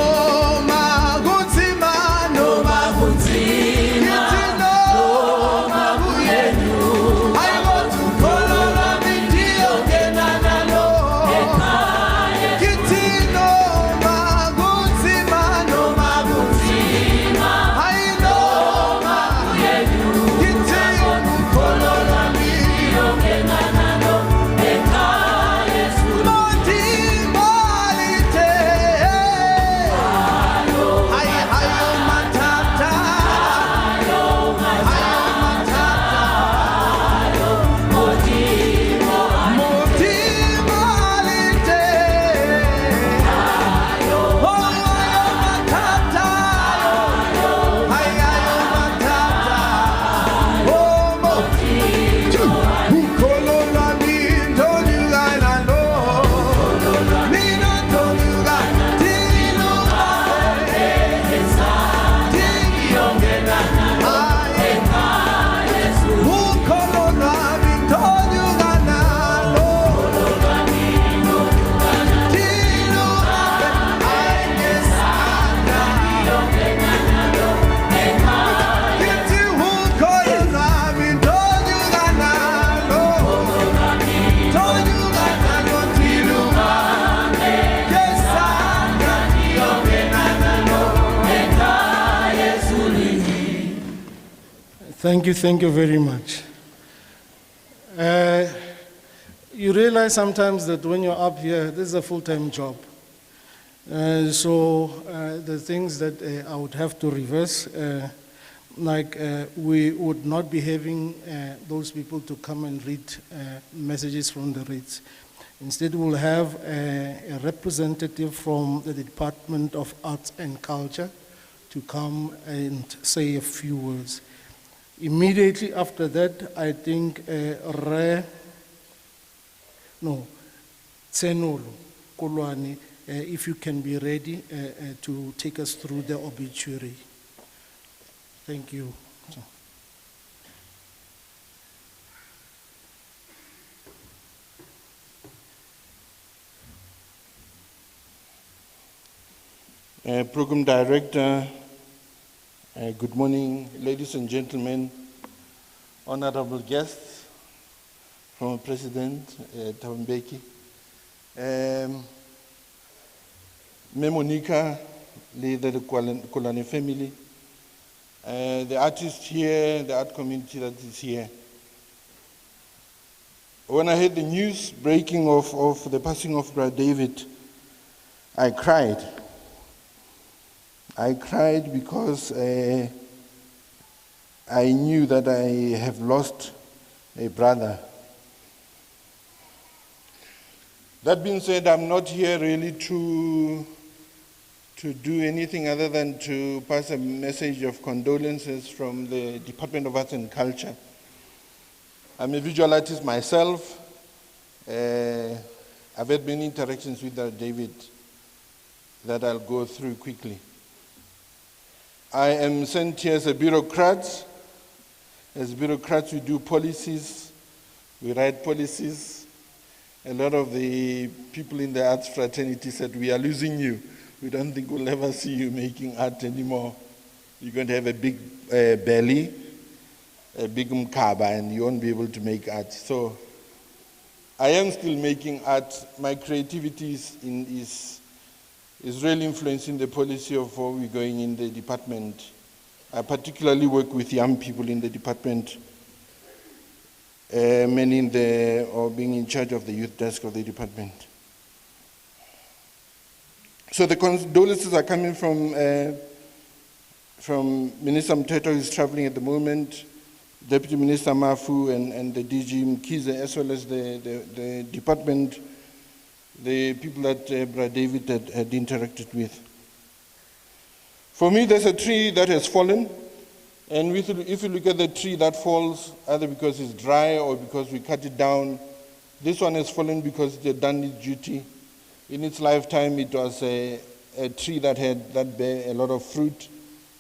Speaker 2: Thank you very much. You realize sometimes that when you're up here, this is a full-time job. So the things that I would have to reverse, we would not be having those people to come and read messages from the reads. Instead, we'll have a representative from the Department of Arts and Culture to come and say a few words. Immediately after that, I think Nthubu Koloane, if you can be ready to take us through the obituary. Thank you.
Speaker 8: Program Director, good morning, ladies and gentlemen, honorable guests from President Thabo Mbeki, Monica, leader of the Koloane family, the artists here, the art community that is here. When I heard the news breaking of the passing of Brother David, I cried. I cried because I knew that I have lost a brother. That being said, I'm not here really to do anything other than to pass a message of condolences from the Department of Arts and Culture. I'm a visual artist myself. I've had many interactions with David that I'll go through quickly. I am sent here as a bureaucrat. As bureaucrats, we do policies, we write policies. A lot of the people in the arts fraternity said, we are losing you. We don't think we'll ever see you making art anymore. You're going to have a big belly, a big mkaba, and you won't be able to make art. So I am still making art. My creativity is really influencing the policy of where we're going in the department. I particularly work with young people in the department, many being in charge of the youth desk of the department. So the condolences are coming from Minister Mteto, who's traveling at the moment, Deputy Minister Mafu, and the DG Mkize, as well as the department, the people that Brother David had interacted with. For me, there's a tree that has fallen, and if you look at the tree that falls, either because it's dry or because we cut it down, this one has fallen because it had done its duty. In its lifetime, it was a tree that bear a lot of fruit.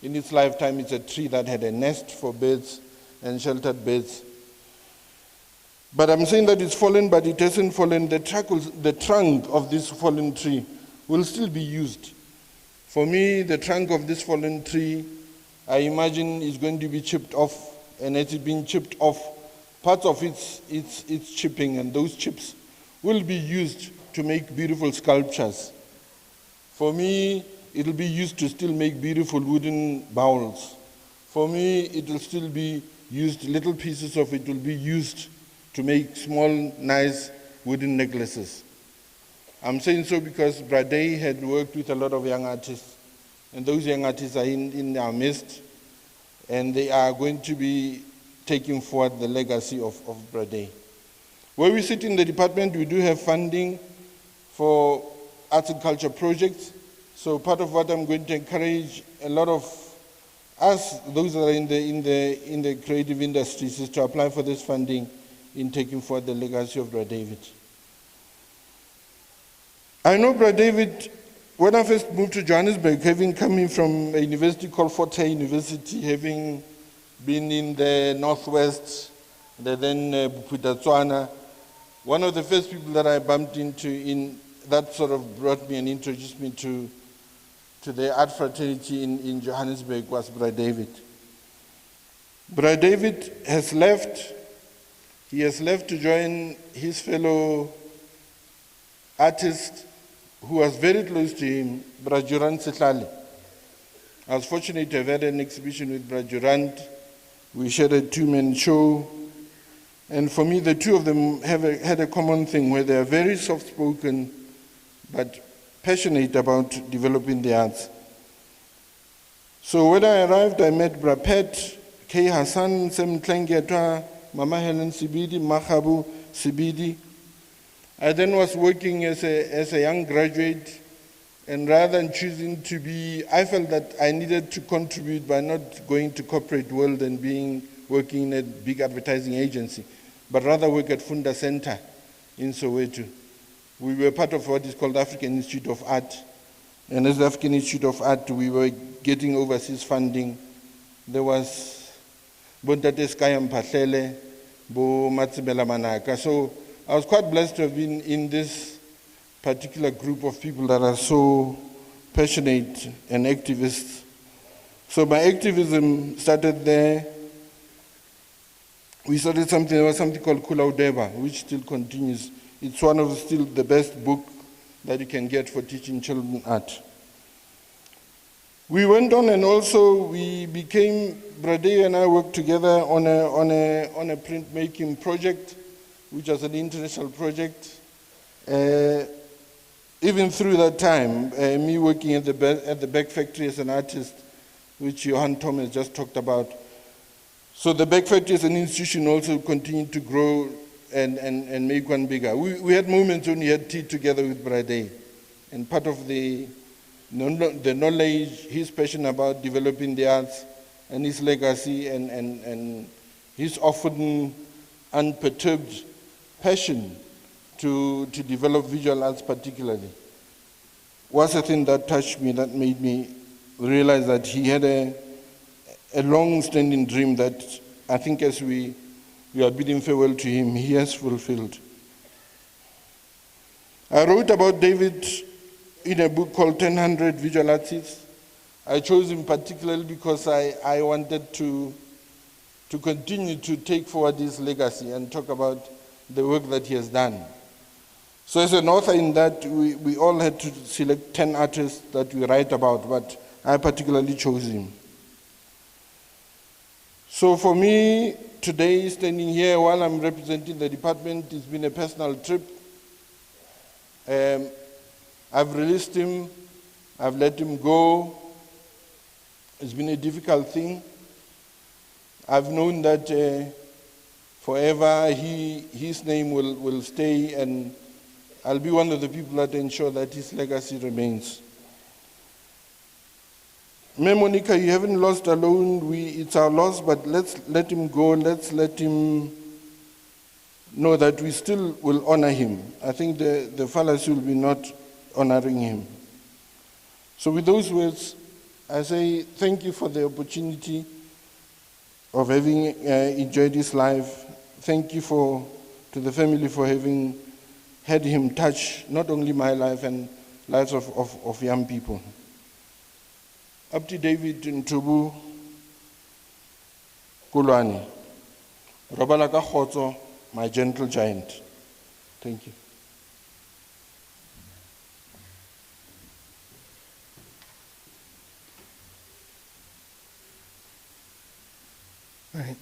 Speaker 8: In its lifetime, it's a tree that had a nest for birds and sheltered birds. But I'm saying that it's fallen, but it hasn't fallen. The trunk of this fallen tree will still be used. For me, the trunk of this fallen tree, I imagine, is going to be chipped off, and as it's being chipped off, parts of it's chipping, and those chips will be used to make beautiful sculptures. For me, it will be used to still make beautiful wooden bowls. For me, it will still be used, little pieces of it will be used to make small, nice wooden necklaces. I'm saying so because Brade had worked with a lot of young artists, and those young artists are in our midst, and they are going to be taking forward the legacy of Brade. Where we sit in the department, we do have funding for arts and culture projects. So part of what I'm going to encourage a lot of us, those that are in the creative industries, is to apply for this funding in taking forward the legacy of Brother David. I know Brother David, when I first moved to Johannesburg, having coming from a university called Fort Hare University, having been in the Northwest, then Bophuthatswana, one of the first people that I bumped into that sort of brought me and introduced me to the art fraternity in Johannesburg was Brother David. Brother David has left. He has left to join his fellow artist who was very close to him, Brother Durant Setlali. I was fortunate to have had an exhibition with Brother Durant We shared a two-man show. And for me, the two of them had a common thing where they are very soft-spoken, but passionate about developing the arts. So when I arrived, I met Brapet, K. Hassan, Sem Tlengetwa, Mama Helen Sibidi, Mahabu Sibidi. I then was working as a young graduate, and rather than choosing to be, I felt that I needed to contribute by not going to corporate world and working in a big advertising agency, but rather work at Funda Center in Soweto. We were part of what is called African Institute of Art. And as the African Institute of Art, we were getting overseas funding. There was Bontate Skayam Pahlele, Bo Matsibela Manaka. So I was quite blessed to have been in this particular group of people that are so passionate and activists. So my activism started there. We started there was something called Kulaudeba, which still continues. It's one of still the best books that you can get for teaching children art. We went on, and also we became, Brade and I worked together on a printmaking project, which was an international project. Even through that time, me working at the Back Factory as an artist, which Johan Thomas just talked about. So the Back Factory as an institution also continued to grow and make one bigger. We had moments when we had tea together with Brade, and part of the knowledge, his passion about developing the arts, and his legacy, and his often unperturbed passion to develop visual arts particularly, was a thing that touched me, that made me realize that he had a long-standing dream that I think as we are bidding farewell to him, he has fulfilled. I wrote about David in a book called 1000 Visual Artists. I chose him particularly because I wanted to continue to take forward his legacy and talk about the work that he has done. So as an author in that, we all had to select 10 artists that we write about, but I particularly chose him. So for me, today, standing here while I'm representing the department, it's been a personal trip. I've released him, I've let him go. It's been a difficult thing. I've known that forever his name will stay, and I'll be one of the people that ensure that his legacy remains. Monica, you haven't lost alone. It's our loss, but let's let him go. Let's let him know that we still will honor him. I think the fallacy will be not honoring him. So with those words, I say thank you for the opportunity of having enjoyed his life. Thank you to the family for having had him touch not only my life and lives of young people. Up to David Nthubu Koloane. Robala ka khotso, my gentle giant. Thank you.
Speaker 2: Right.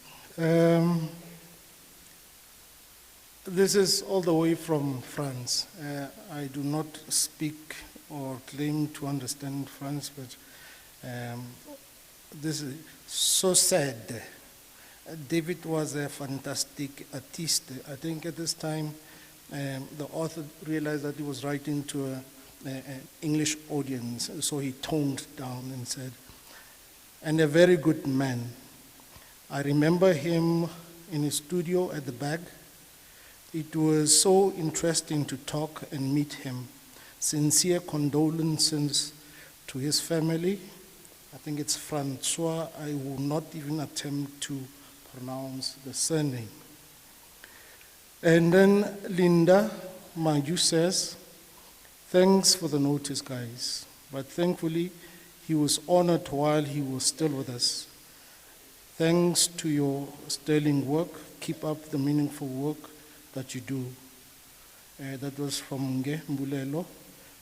Speaker 2: This is all the way from France. I do not speak or claim to understand French, but this is so sad. David was a fantastic artist. I think at this time, the author realized that he was writing to an English audience, so he toned down and said, and a very good man. I remember him in his studio at the back. It was so interesting to talk and meet him. Sincere condolences to his family. I think it's Francois. I will not even attempt to pronounce the surname. And then Linda Maju says, thanks for the notice, guys. But thankfully, he was honored while he was still with us. Thanks to your sterling work. Keep up the meaningful work that you do. That was from Nge Mbulelo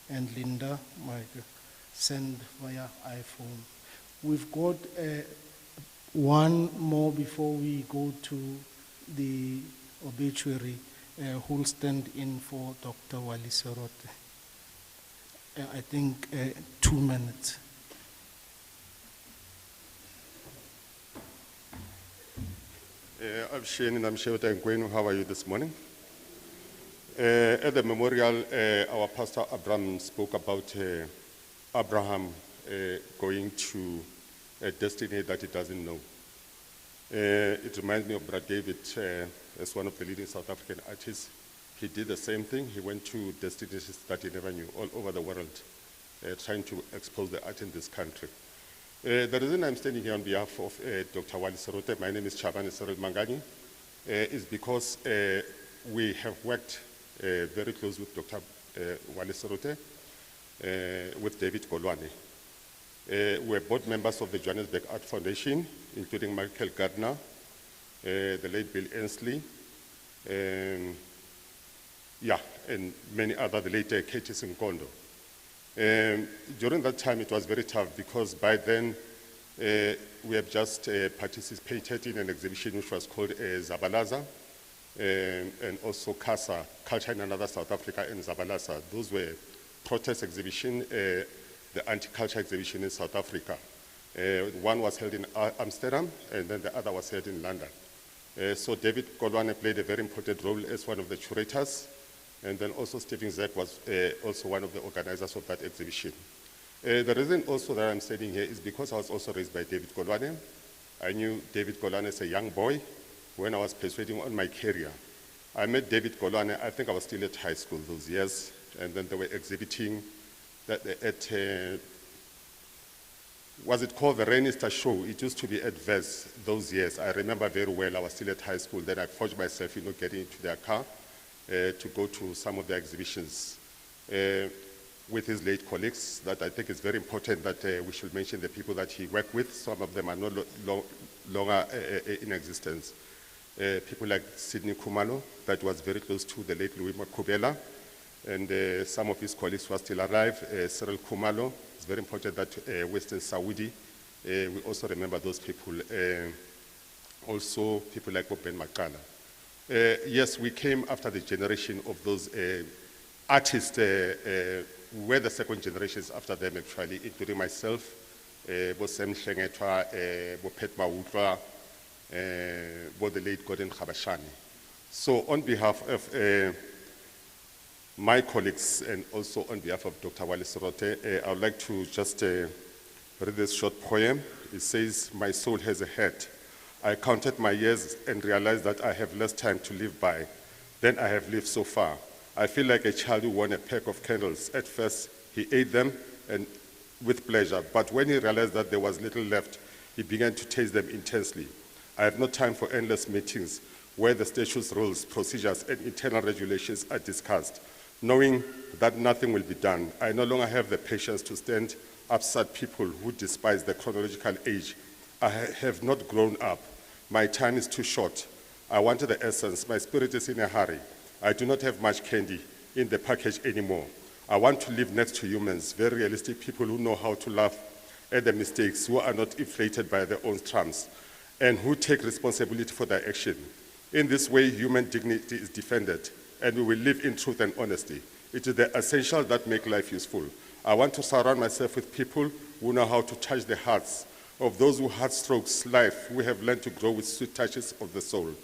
Speaker 2: and Linda Mike, sent via iPhone. We've got one more before we go to the obituary, who will stand in for Dr. Wali Serote. I think 2 minutes.
Speaker 9: I'm Shane and I'm Shewta Nkwenu. How are you this morning? At the memorial, our pastor Abraham spoke about Abraham going to a destiny that he doesn't know. It reminds me of Brother David as one of the leading South African artists. He did the same thing. He went to destinations that he never knew all over the world, trying to expose the art in this country. The reason I'm standing here on behalf of Dr. Wali Serote, my name is Chabane Cyril Mangani, is because we have worked very close with Dr. Wali Serote, with David Koloane. We're both members of the Johannesburg Art Foundation, including Michael Gardner, the late Bill Ensley, and many other, the late Curtis Nkondo. During that time, it was very tough because by then we have just participated in an exhibition which was called Zabalaza, and also CASA, Culture in Another South Africa, and Zabalaza. Those were protest exhibition, the anti-culture exhibition in South Africa. One was held in Amsterdam, and then the other was held in London. So David Koloane played a very important role as one of the curators. And then also Stephen Zek was also one of the organizers of that exhibition. The reason also that I'm standing here is because I was also raised by David Koloane. I knew David Koloane as a young boy when I was persuading on my career. I met David Koloane, I think I was still at high school those years, and then they were exhibiting that at, was it called the Rainister Show? It used to be at Vez those years. I remember very well, I was still at high school, then I forced myself, getting into their car, to go to some of the exhibitions with his late colleagues. That I think is very important that we should mention the people that he worked with. Some of them are no longer in existence. People like Sidney Khumalo, that was very close to the late Louis Makubela, and some of his colleagues who are still alive. Cyril Khumalo, it's very important that Western Saudi, we also remember those people. Also people like Ben Makala. Yes, we came after the generation of those artists. We're the second generations after them, actually, including myself, Bosem Shengetwa, Bopet Mawutwa, the late Gordon Khabashani. So on behalf of my colleagues and also on behalf of Dr. Wali Serote, I would like to just read this short poem. It says, "My soul has a head. I counted my years and realized that I have less time to live by than I have lived so far. I feel like a child who won a pack of candles. At first, he ate them and with pleasure, but when he realized that there was little left, he began to taste them intensely. I have no time for endless meetings where the statutes, rules, procedures, and internal regulations are discussed. Knowing that nothing will be done, I no longer have the patience to stand upside people who despise the chronological age. I have not grown up. My time is too short. I wanted the essence. My spirit is in a hurry. I do not have much candy in the package anymore. I want to live next to humans, very realistic people who know how to laugh at the mistakes, who are not inflated by their own trumps, and who take responsibility for their action. In this way, human dignity is defended, and we will live in truth and honesty. It is the essential that make life useful. I want to surround myself with people who know how to touch the hearts of those who heart strokes life, who have learned to grow with sweet touches of the soul.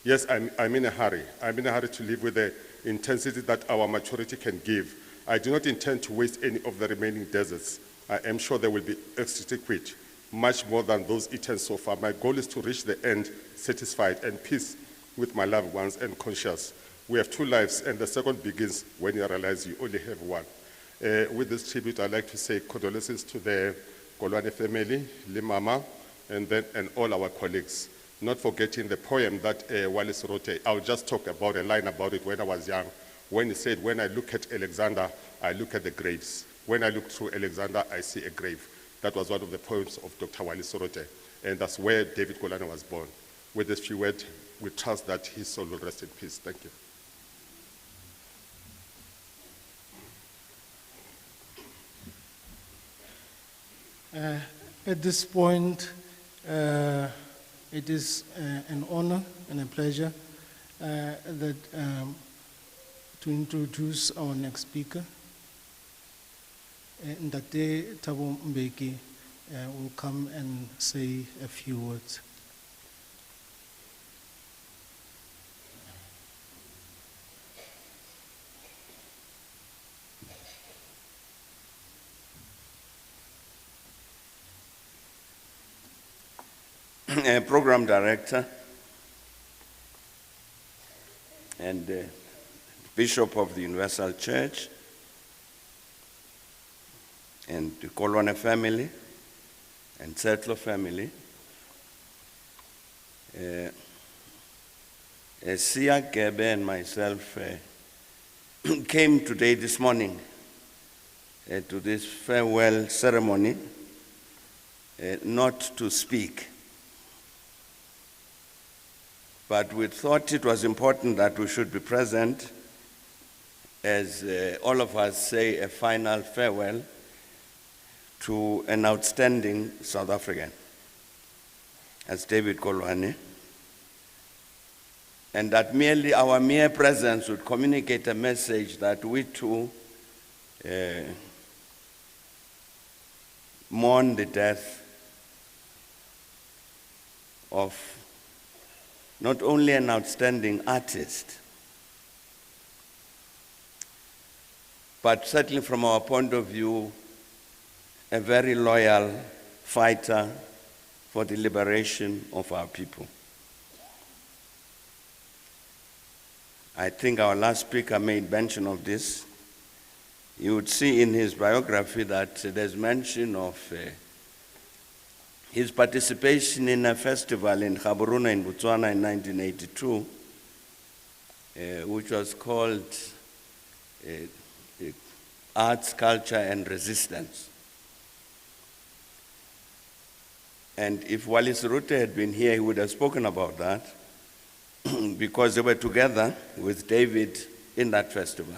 Speaker 9: Yes, I'm in a hurry. I'm in a hurry to live with the intensity that our maturity can give. I do not intend to waste any of the remaining deserts. I am sure they will be exquisite, much more than those eaten so far. My goal is to reach the end satisfied and peace with my loved ones and conscious. We have two lives, and the second begins when you realize you only have one. With this tribute, I'd like to say condolences to the Koloane family, Limama, and all our colleagues. Not forgetting the poem that Wali Serote. I'll just talk about a line about it when I was young, when he said, "When I look at Alexander, I look at the graves. When I look through Alexander, I see a grave." That was one of the poems of Dr. Wali Serote, and that's where David Koloane was born. With this few words, we trust that his soul will rest in peace. Thank you.
Speaker 2: At this point, It is an honor and a pleasure to introduce our next speaker. Ndate Thabo Mbeki will come and say a few words.
Speaker 10: Program Director and Bishop of the Universal Church and the Koloane family and Settler family. Sia Gebe and myself came today, this morning, to this farewell ceremony, not to speak. But we thought it was important that we should be present as all of us say a final farewell to an outstanding South African, as David Koloane, and that merely our mere presence would communicate a message that we too mourn the death of not only an outstanding artist, but certainly from our point of view, a very loyal fighter for the liberation of our people. I think our last speaker made mention of this. You would see in his biography that there's mention of his participation in a festival in Gaborone in Botswana in 1982, which was called Arts, Culture and Resistance. And if Wally Serute had been here, he would have spoken about that because they were together with David in that festival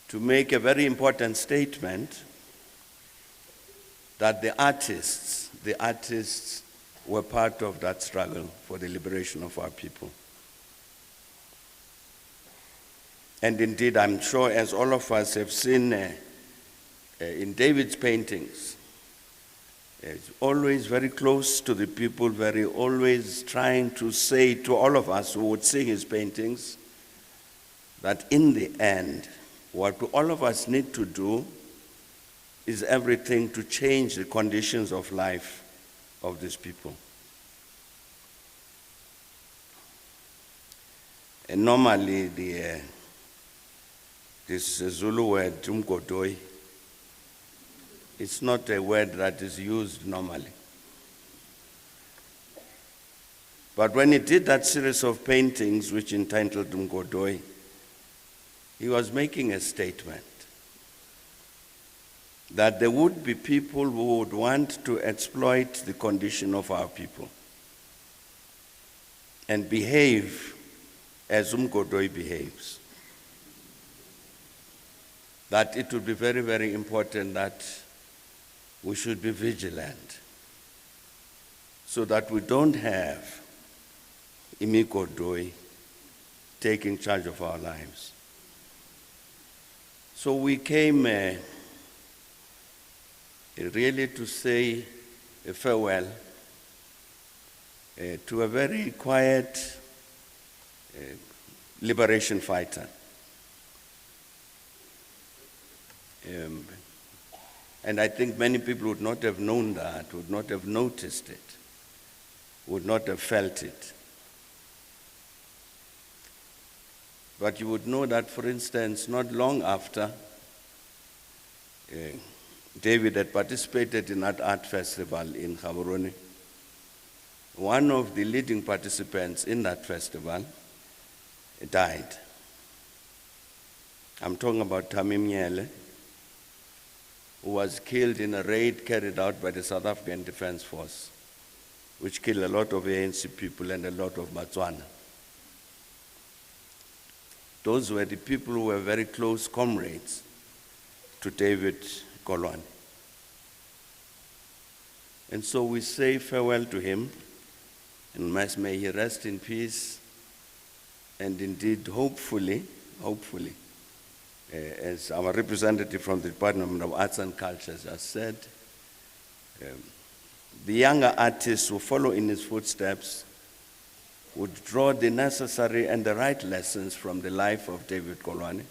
Speaker 10: to make a very important statement that the artists were part of that struggle for the liberation of our people. And indeed, I'm sure as all of us have seen in David's paintings, it's always very close to the people, always trying to say to all of us who would see his paintings that in the end, what all of us need to do is everything to change the conditions of life of these people. And normally, this Zulu word, umgodoi, it's not a word that is used normally. But when he did that series of paintings, which entitled Umgodoi, he was making a statement that there would be people who would want to exploit the condition of our people and behave as Umgodoi behaves. That it would be very, very important that we should be vigilant so that we don't have Imigodoi taking charge of our lives. So we came really to say a farewell to a very quiet liberation fighter. And I think many people would not have known that, would not have noticed it, would not have felt it. But you would know that, for instance, not long after David had participated in that art festival in Gaborone, one of the leading participants in that festival died. I'm talking about Tamim Nyele, who was killed in a raid carried out by the South African Defense Force, which killed a lot of ANC people and a lot of Botswana. Those were the people who were very close comrades to David Koloane. And so we say farewell to him, and may he rest in peace. And indeed, hopefully, as our representative from the Department of Arts and Culture has said, the younger artists who follow in his footsteps would draw the necessary and the right lessons from the life of David Koloane,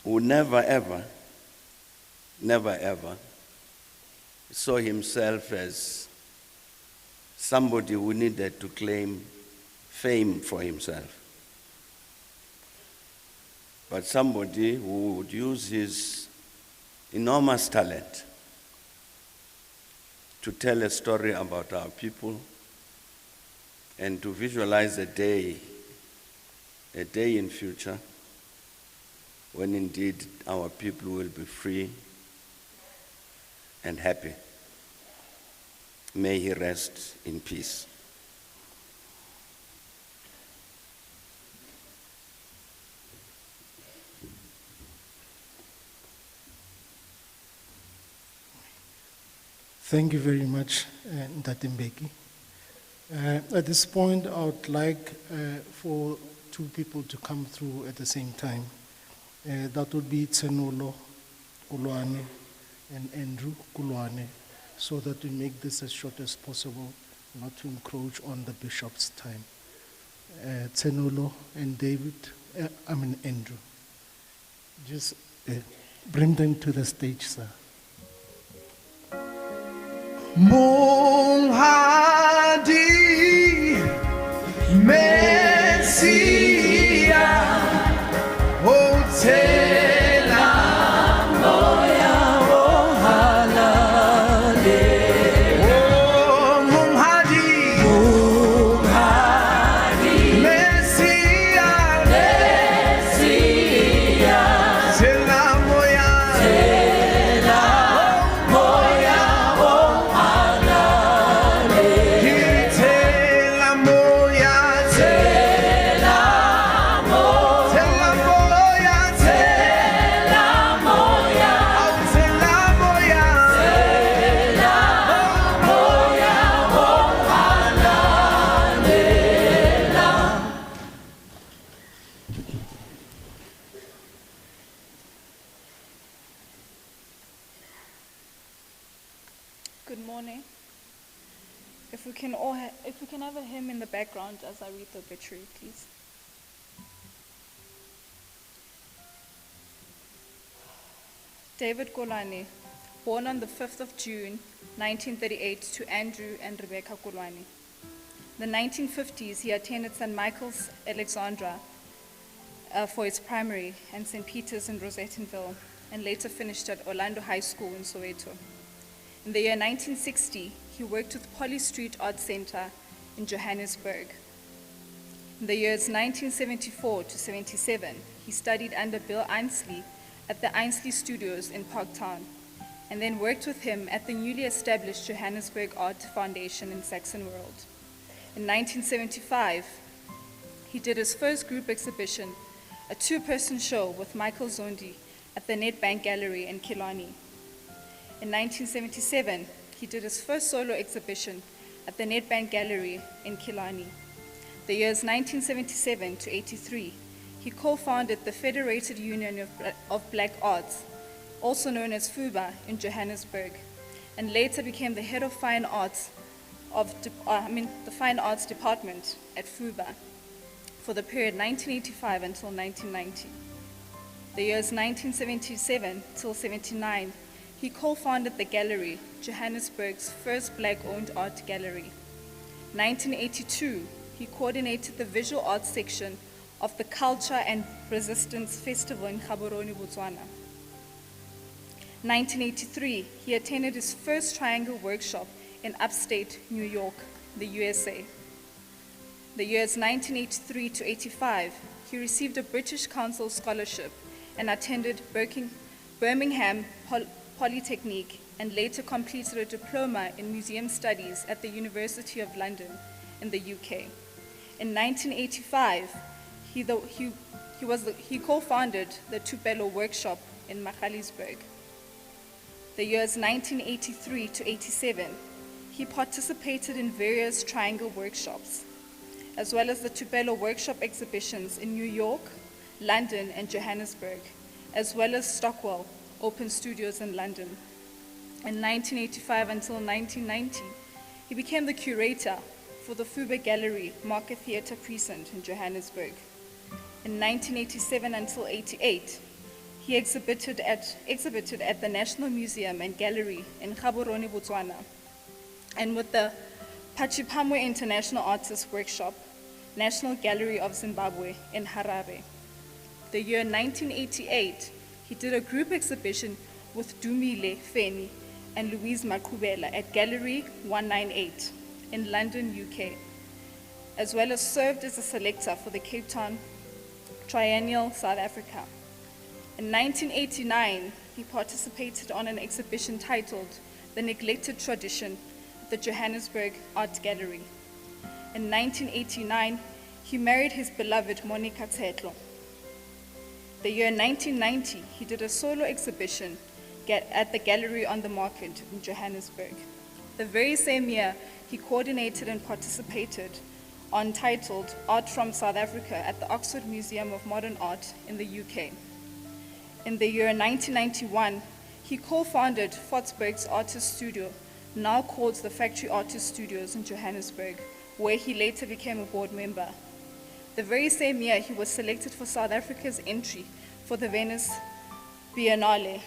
Speaker 10: who never ever saw himself as somebody who needed to claim fame for himself, but somebody who would use his enormous talent to tell a story about our people and to visualize a day in future when indeed our people will be free and happy. May he rest in peace.
Speaker 2: Thank you very much, Ntate Mbeki. At this point, I would like for two people to come through at the same time. That would be Tsenolo Koloane and Andrew Koloane, so that we make this as short as possible, not to encroach on the bishop's time. Tsenolo and Andrew. Just bring them to the stage, sir.
Speaker 5: Monghadi Messiah Hotela Moya Ohalale Oh Monghadi Messiah Tela Moya
Speaker 11: Good morning. If we can have a hymn in the background as I read the obituary, please. David Koloane, born on the 5th of June, 1938 to Andrew and Rebecca Koloane. In the 1950s, he attended St. Michael's, Alexandra for his primary and St. Peter's in Rosettenville, and later finished at Orlando High School in Soweto. In the year 1960, he worked with Polly Street Art Center in Johannesburg. In the years 1974 to 77, he studied under Bill Ainsley at the Ainsley Studios in Parktown, and then worked with him at the newly established Johannesburg Art Foundation in Saxon World. In 1975, he did his first group exhibition, a two-person show with Michael Zondi at the Nedbank Gallery in Killarney. In 1977, he did his first solo exhibition at the Nedbank Gallery in Killarney. The years 1977 to 83, he co-founded the Federated Union of Black Arts, also known as FUBA, in Johannesburg, and later became the head of the Fine Arts Department at FUBA for the period 1985 until 1990. The years 1977 till 79, he co-founded the gallery, Johannesburg's first black-owned art gallery. 1982, he coordinated the visual arts section of the Culture and Resistance Festival in Gaborone, Botswana. 1983, he attended his first Triangle workshop in upstate New York, the USA. The years 1983 to 85, he received a British Council scholarship and attended Birmingham Polytechnic, and later completed a diploma in museum studies at the University of London in the UK. In 1985, he co-founded the Tupelo workshop in Magaliesburg. the years 1983 to 87, he participated in various Triangle workshops, as well as the Tupelo workshop exhibitions in New York, London, and Johannesburg, as well as Stockwell Open Studios in London. In 1985 until 1990, he became the curator for the Fube Gallery Market Theatre Precinct in Johannesburg. In 1987 until 88, he exhibited at the National Museum and Gallery in Gaborone, Botswana, and with the Pachipamwe International Artists Workshop, National Gallery of Zimbabwe in Harare. The year 1988, he did a group exhibition with Dumile Feni and Louise Makubela at Gallery 198 in London, UK, as well as served as a selector for the Cape Town Triennial, South Africa. In 1989, he participated on an exhibition titled The Neglected Tradition at the Johannesburg Art Gallery. In 1989, he married his beloved Monica Tsetlo. The year 1990, he did a solo exhibition at the Gallery on the Market in Johannesburg. The very same year, he coordinated and participated on titled Art from South Africa at the Oxford Museum of Modern Art in the UK. In the year 1991, he co-founded Fotsburg's Artist Studio, now called the Factory Artist Studios in Johannesburg, where he later became a board member. The very same year, he was selected for South Africa's entry for the Venice Biennale.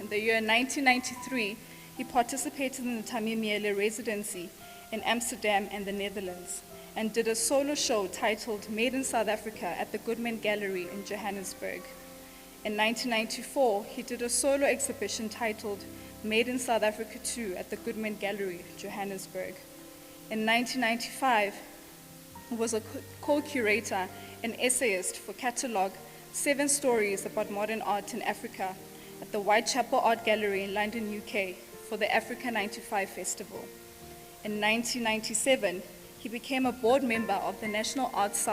Speaker 11: In the year 1993, he participated in the Tamimiele residency in Amsterdam and the Netherlands, and did a solo show titled Made in South Africa at the Goodman Gallery in Johannesburg. In 1994, he did a solo exhibition titled Made in South Africa 2 at the Goodman Gallery, Johannesburg. In 1995, he was a co-curator and essayist for catalogue 7 Stories About Modern Art in Africa at the Whitechapel Art Gallery in London, UK, for the Africa 95 Festival. In 1997, he became a board member of the National Arts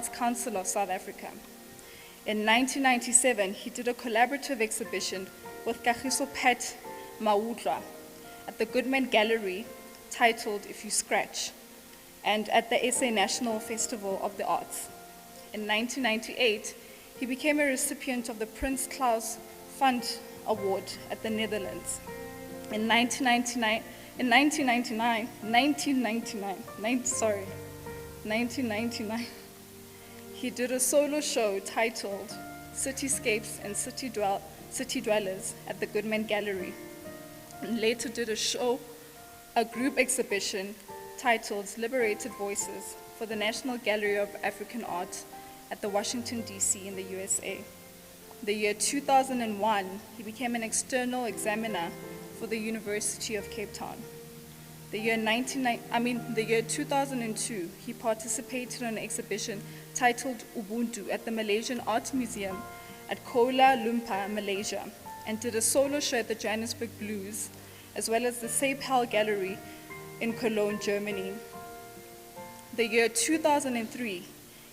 Speaker 11: Council of South Africa. In 1997, he did a collaborative exhibition with Kagiso Pat Mautla at the Goodman Gallery titled If You Scratch, and at the SA National Festival of the Arts. In 1998, he became a recipient of the Prince Claus Fund Award at the Netherlands. In 1999, he did a solo show titled Cityscapes and City Dwellers at the Goodman Gallery, and later did a group exhibition titled Liberated Voices for the National Gallery of African Art at the Washington, D.C. in the USA. The year 2001, he became an external examiner for the University of Cape Town. The year 2002, he participated in an exhibition titled Ubuntu at the Malaysian Art Museum at Kuala Lumpur, Malaysia, and did a solo show at the Johannesburg Blues, as well as the Seipal Gallery in Cologne, Germany. The year 2003,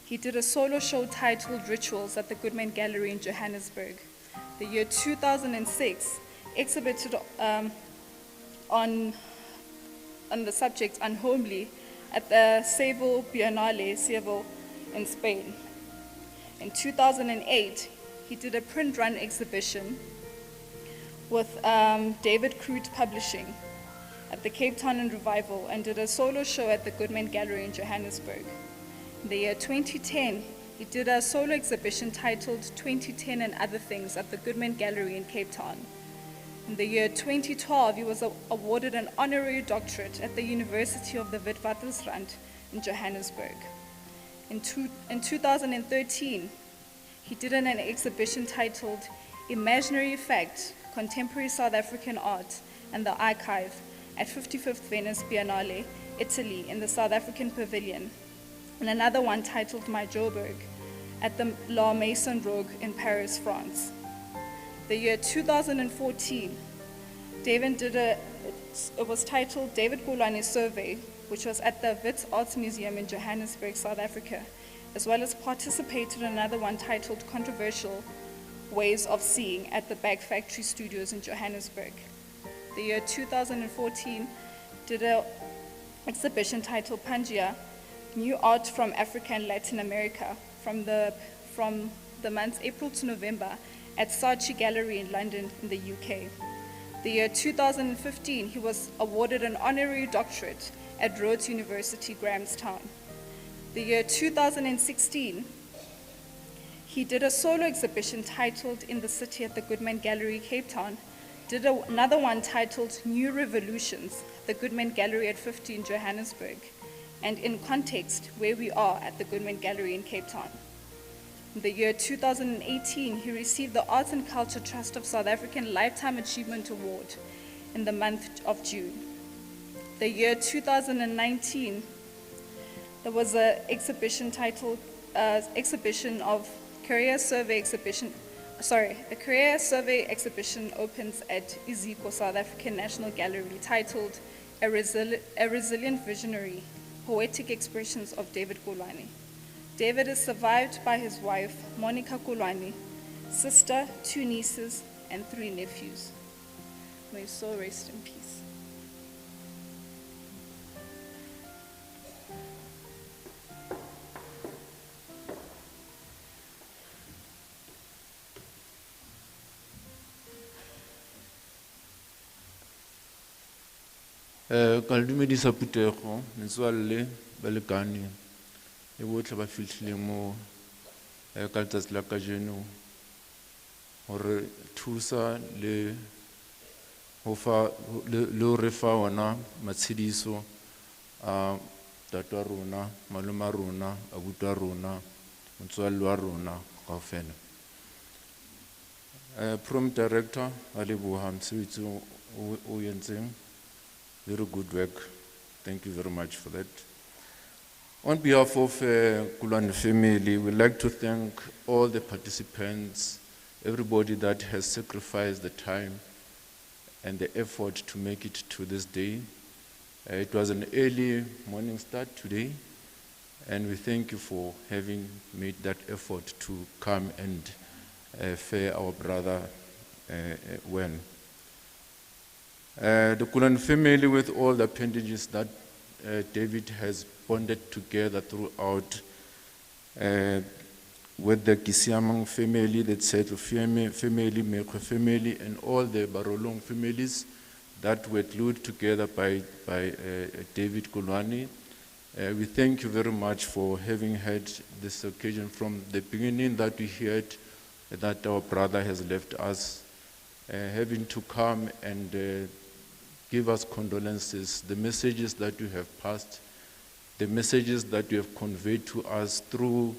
Speaker 11: he did a solo show titled Rituals at the Goodman Gallery in Johannesburg. The year 2006, exhibited on the subject Unhomely at the Seville Biennale Seville in Spain. In 2008, he did a print run exhibition with David Crute Publishing at the Cape Town and Revival, and did a solo show at the Goodman Gallery in Johannesburg. In the year 2010, he did a solo exhibition titled 2010 and Other Things at the Goodman Gallery in Cape Town. In the year 2012, he was awarded an honorary doctorate at the University of the Witwatersrand in Johannesburg. In 2013, he did an exhibition titled Imaginary Effect, Contemporary South African Art and the Archive at 55th Venice Biennale, Italy, in the South African Pavilion, and another one titled My Joburg at the La Maison Rogue in Paris, France. The year 2014, it was titled David Koloane Survey, which was at the Wits Arts Museum in Johannesburg, South Africa, as well as participated in another one titled Controversial Ways of Seeing at the Bag Factory Studios in Johannesburg. The year 2014 did an exhibition titled Pangaea, New Art from Africa and Latin America, from the months April to November at Saatchi Gallery in London in the UK. The year 2015, he was awarded an honorary doctorate at Rhodes University, Grahamstown. The year 2016, he did a solo exhibition titled In the City at the Goodman Gallery, Cape Town, did another one titled New Revolutions, the Goodman Gallery at 50 in Johannesburg, and In Context, Where We Are at the Goodman Gallery in Cape Town. In the year 2018, he received the Arts and Culture Trust of South African Lifetime Achievement Award in the month of June. The year 2019, there was an exhibition titled Exhibition of Career Survey Exhibition. A career survey exhibition opens at Iziko, South African National Gallery, titled A Resilient Visionary, Poetic Expressions of David Koloane. David is survived by his wife, Monica Koloane, sister, 2 nieces, and 3 nephews. May his soul rest in peace.
Speaker 12: Ka le dumedisa Putego, metswalle, balekane, le botlhe ba fitlhileng mo ka letsatsi la kajeno gore thusa le ho re fa ona matshediso a tata rona, maloma rona, abuti rona, motswalle wa rona kaofela. Prom Director a leboha mosebetsi o entseng. Very good work. Thank you very much for that. On behalf of Koloane family, we'd like to thank all the participants, everybody that has sacrificed the time and the effort to make it to this day. It was an early morning start today, and we thank you for having made that effort to come and fare our brother well. The Koloane family, with all the appendages that David has bonded together throughout, with the Kisiamang family, the Tseto family, Mekwe family, and all the Barolong families that were glued together by David Koloane. We thank you very much for having had this occasion from the beginning that we heard that our brother has left us, having to come and give us condolences, the messages that you have passed, the messages that you have conveyed to us through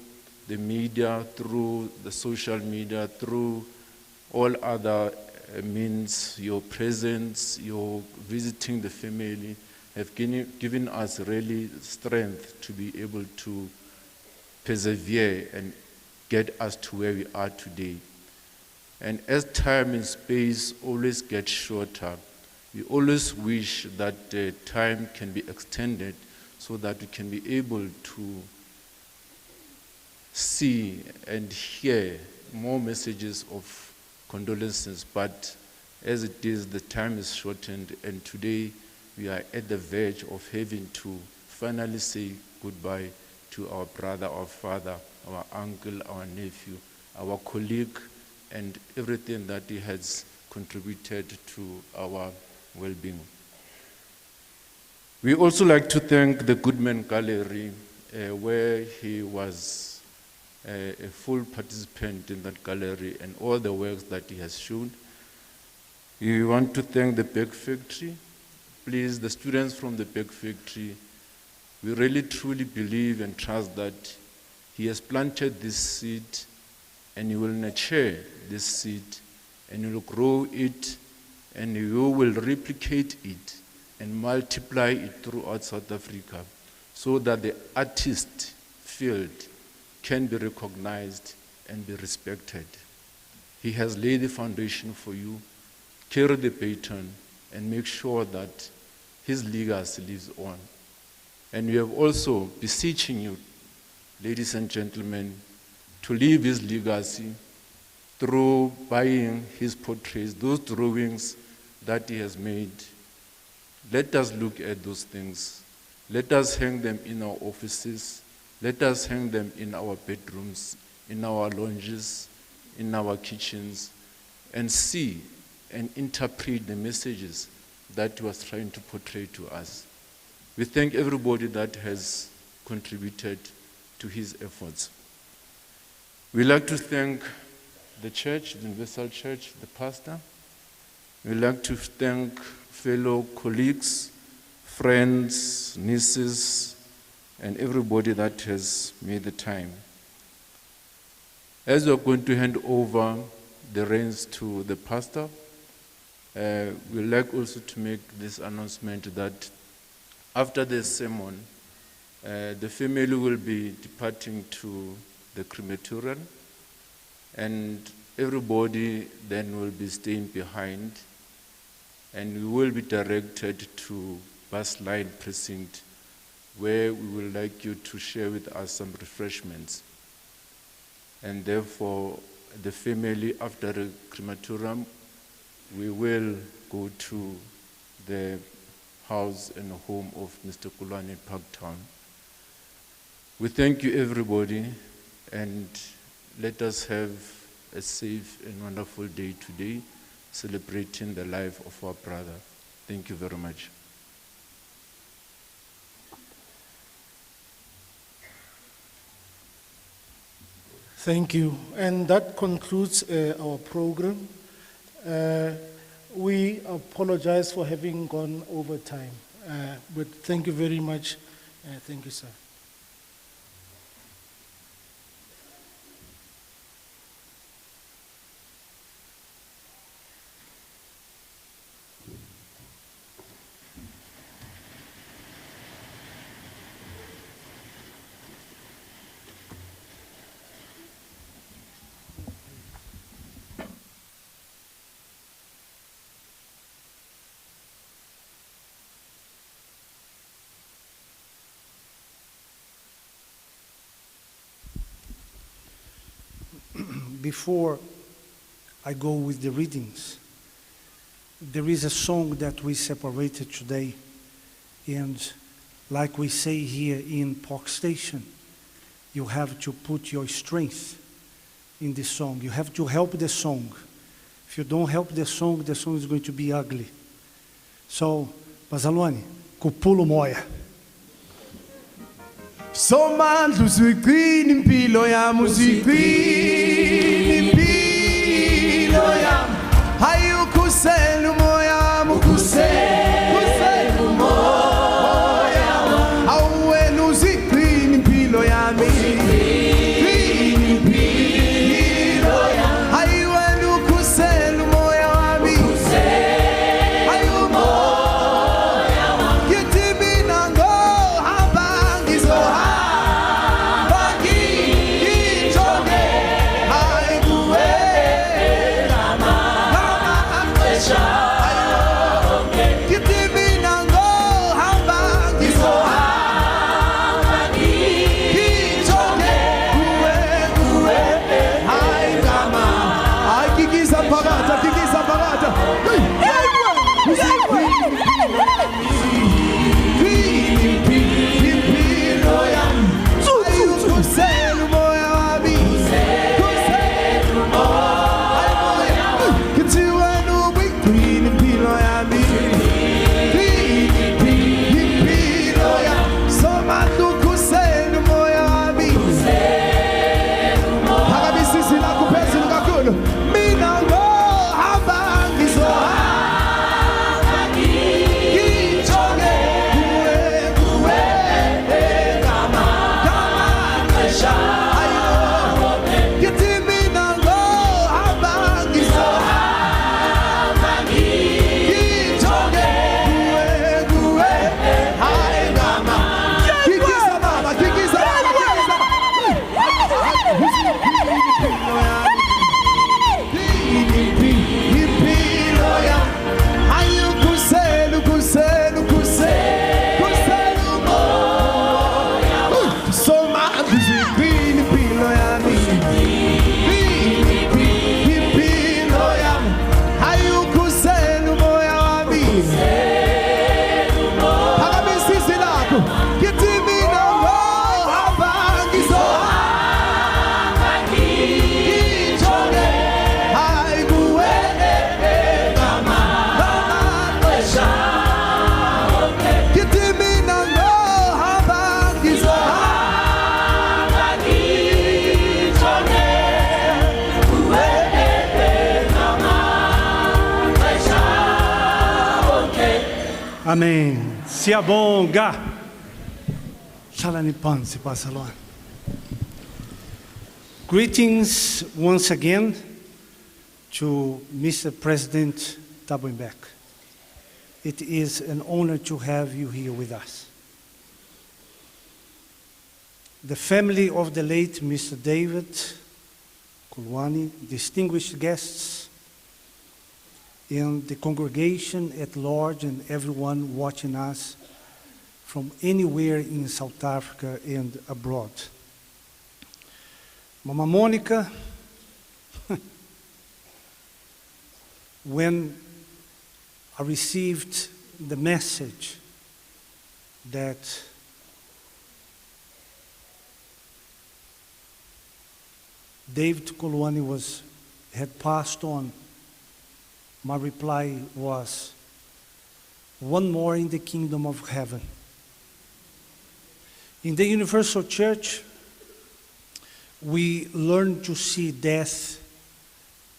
Speaker 12: the media, through the social media, through all other means, your presence, your visiting the family, have given us really strength to be able to persevere and get us to where we are today. And as time and space always get shorter, we always wish that time can be extended so that we can be able to see and hear more messages of condolences. But as it is, the time is shortened, and today we are at the verge of having to finally say goodbye to our brother, our father, our uncle, our nephew, our colleague, and everything that he has contributed to our well-being. We also like to thank the Goodman Gallery, where he was a full participant in that gallery and all the works that he has shown. We want to thank the Bag Factory. Please, the students from the Bag Factory, we really truly believe and trust that he has planted this seed and he will nurture this seed and he will grow it and you will replicate it and multiply it throughout South Africa so that the artist field can be recognized and be respected. He has laid the foundation for you. Carry the baton and make sure that his legacy lives on. And we have also beseeching you, ladies and gentlemen, to leave his legacy through buying his portraits, those drawings that he has made. Let us look at those things. Let us hang them in our offices. Let us hang them in our bedrooms, in our lounges, in our kitchens, and see and interpret the messages that he was trying to portray to us. We thank everybody that has contributed to his efforts. We like to thank the church, the Universal Church, the pastor. We like to thank fellow colleagues, friends, nieces, and everybody that has made the time. As we're going to hand over the reins to the pastor, we'd like also to make this announcement that after the sermon, the family will be departing to the crematorium, and everybody then will be staying behind, and we will be directed to bus line precinct, where we would like you to share with us some refreshments. And therefore, the family, after the crematorium, we will go to the house and home of Mr. Koloane in Parktown. We thank you, everybody, and let us have a safe and wonderful day today, celebrating the life of our brother. Thank you very much.
Speaker 2: Thank you. And that concludes our program. We apologize for having gone over time, but thank you very much. Thank you, sir.
Speaker 3: Before I go with the readings, there is a song that we separated today, and like we say here in Park Station, you have to put your strength in the song. You have to help the song. If you don't help the song is going to be ugly. So, Bazalwane, kupulo moya.
Speaker 5: Somandla usiqina impilo yami usiqina impilo yami hayi ukhusela umoya wami ukhusela umoya wami awena usiqina impilo yami usiqina impilo yami hayi wena ukhusela umoya wami ukhusela hayi umoya wami yithi mina ngohamba ngizohamba Mina ngohamba ngizohamba
Speaker 3: Amém. Siyabonga. Hlalani phansi, bazalwane. Greetings once again to Mr. President Thabo Mbeki. It is an honor to have you here with us. The family of the late Mr. David Koloane, distinguished guests, and the congregation at large and everyone watching us from anywhere in South Africa and abroad. Mama Monica, when I received the message that David Koloane had passed on, my reply was, one more in the kingdom of heaven. In the Universal Church, we learn to see death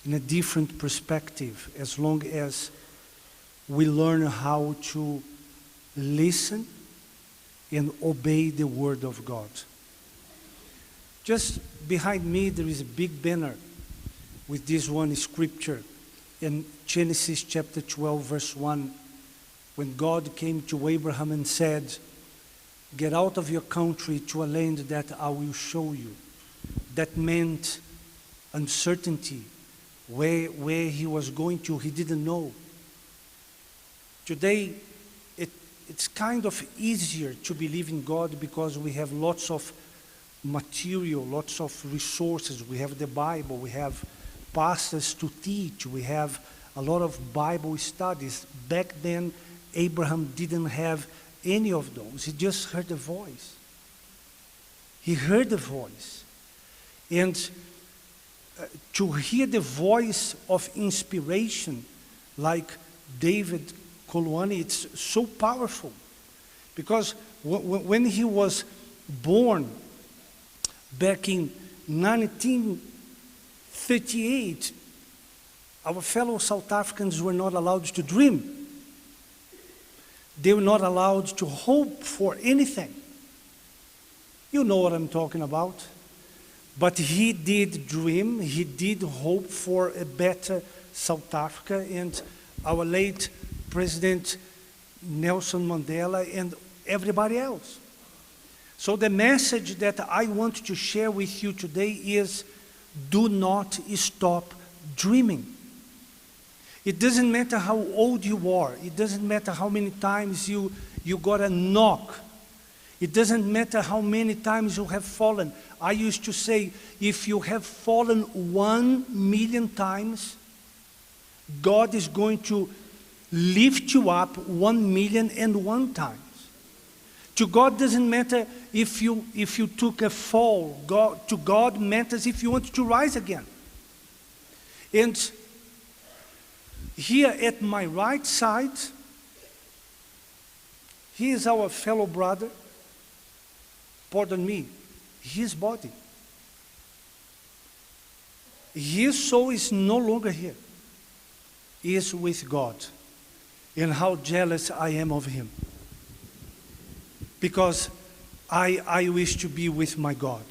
Speaker 3: in a different perspective as long as we learn how to listen and obey the word of God. Just behind me, there is a big banner with this one scripture in Genesis chapter 12, verse 1, when God came to Abraham and said, "Get out of your country to a land that I will show you." That meant uncertainty. Where he was going to, he didn't know. Today, it's kind of easier to believe in God because we have lots of material, lots of resources. We have the Bible, we have pastors to teach, we have a lot of Bible studies. Back then, Abraham didn't have any of those. He just heard a voice. He heard a voice. And to hear the voice of inspiration like David Koloane, it's so powerful. Because when he was born back in 1938, our fellow South Africans were not allowed to dream. They were not allowed to hope for anything. You know what I'm talking about. But he did dream, he did hope for a better South Africa, and our late President Nelson Mandela and everybody else. So the message that I want to share with you today is, do not stop dreaming. It doesn't matter how old you are. It doesn't matter how many times you got a knock. It doesn't matter how many times you have fallen. I used to say, if you have fallen 1 million times, God is going to lift you up 1,000,001 times. To God doesn't matter if you took a fall. To God matters if you want to rise again. And here at my right side, he is our fellow brother. Pardon me, his body. His soul is no longer here. He is with God. And how jealous I am of him. Because I wish to be with my God.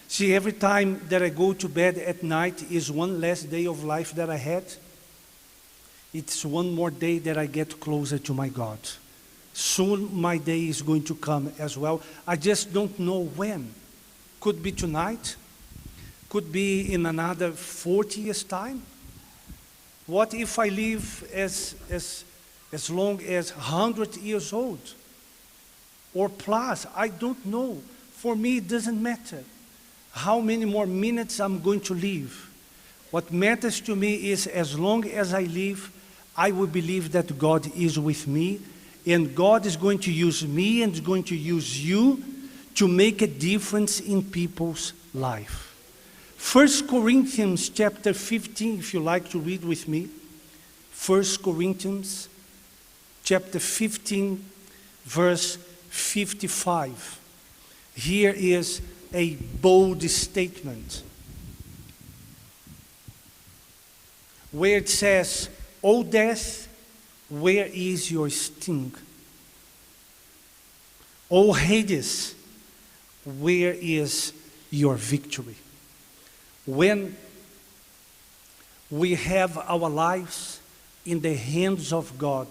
Speaker 3: See, every time that I go to bed at night is one less day of life that I had. It's one more day that I get closer to my God. Soon my day is going to come as well. I just don't know when. Could be tonight. Could be in another 40 years' time. What if I live as long as 100 years old? Or plus, I don't know. For me, it doesn't matter how many more minutes I'm going to live. What matters to me is, as long as I live, I will believe that God is with me, and God is going to use me and is going to use you to make a difference in people's life. 1 Corinthians chapter 15, if you like to read with me. 1 Corinthians chapter 15, verse 55. Here is a bold statement where it says, "O death, where is your sting? O Hades, where is your victory? When we have our lives in the hands of God,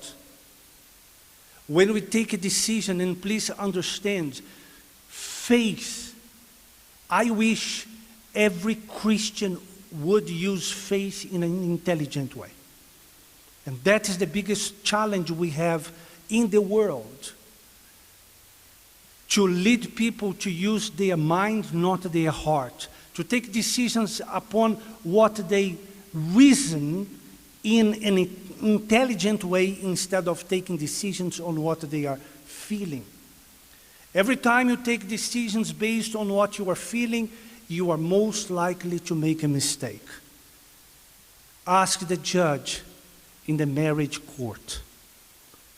Speaker 3: when we take a decision, and please understand, faith, I wish every Christian would use faith in an intelligent way. And that is the biggest challenge we have in the world. To lead people to use their mind, not their heart. To take decisions upon what they reason in an intelligent way instead of taking decisions on what they are feeling. Every time you take decisions based on what you are feeling, you are most likely to make a mistake. Ask the judge in the marriage court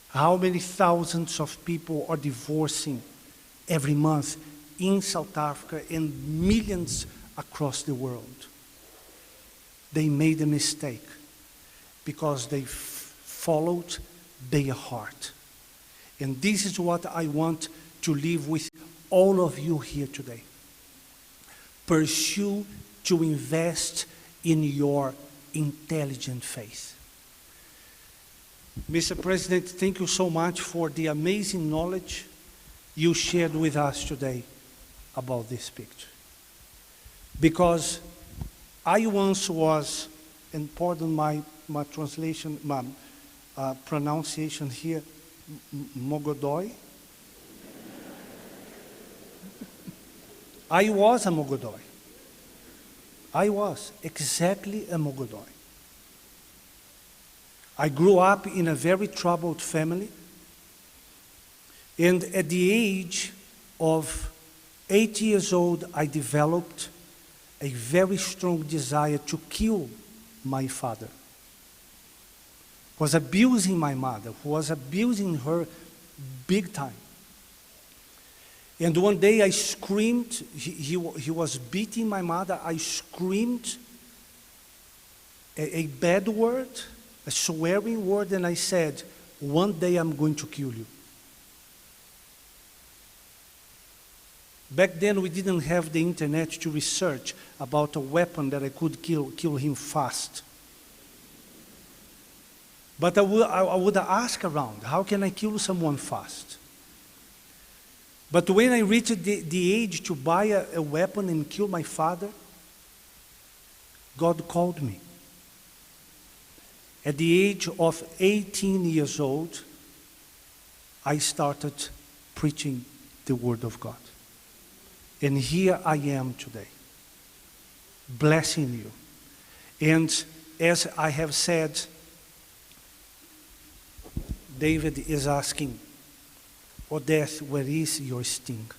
Speaker 3: how many thousands of people are divorcing every month in South Africa and millions across the world. They made a mistake because they followed their heart. And this is what I want to leave with all of you here today. Pursue to invest in your intelligent faith. Mr. President, thank you so much for the amazing knowledge you shared with us today about this picture. Because I once was, and pardon my translation, my pronunciation here, Mogodoi. I was a Mogodoi. I was exactly a Mogodoi. I grew up in a very troubled family. And at the age of 8 years old, I developed a very strong desire to kill my father. Was abusing my mother, was abusing her big time. And one day I screamed, he was beating my mother, I screamed a bad word, a swearing word, and I said, one day I'm going to kill you. Back then we didn't have the internet to research about a weapon that I could kill him fast. But I would ask around, how can I kill someone fast? But when I reached the age to buy a weapon and kill my father, God called me. At the age of 18 years old, I started preaching the Word of God. And here I am today, blessing you. And as I have said, David is asking, "O death, where is your sting?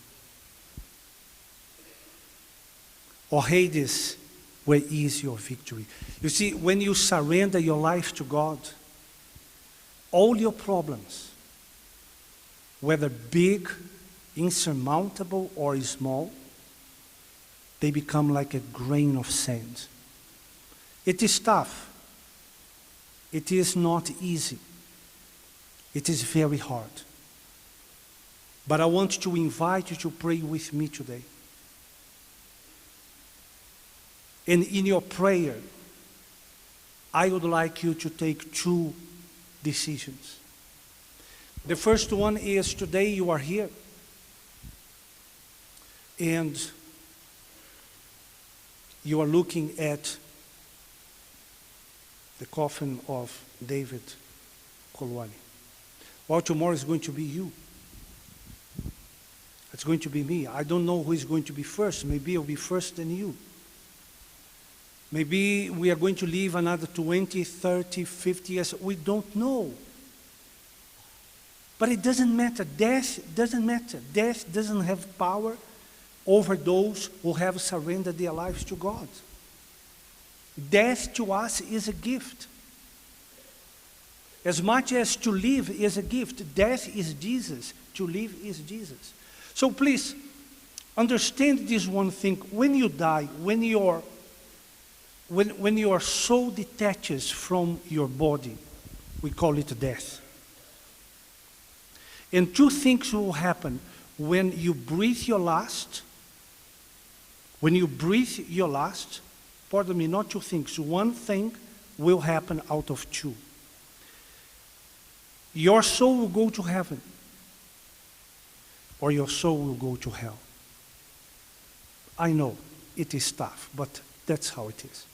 Speaker 3: O Hades, where is your victory?" You see, when you surrender your life to God, all your problems, whether big, insurmountable, or small, they become like a grain of sand. It is tough. It is not easy. It is very hard. But I want to invite you to pray with me today. And in your prayer, I would like you to take 2 decisions. The first one is today you are here. And you are looking at the coffin of David Koloane. Well, tomorrow is going to be you. It's going to be me. I don't know who is going to be first. Maybe I'll be first than you. Maybe we are going to live another 20, 30, 50 years. We don't know. But it doesn't matter. Death doesn't matter. Death doesn't have power over those who have surrendered their lives to God. Death to us is a gift. As much as to live is a gift, death is Jesus. To live is Jesus. So please, understand this one thing. When you die, when your soul detaches from your body, We call it death. And two things will happen when you breathe your last. When you breathe your last, pardon me, not two things. One thing will happen out of two. Your soul will go to heaven, or your soul will go to hell. I know it is tough, but that's how it is.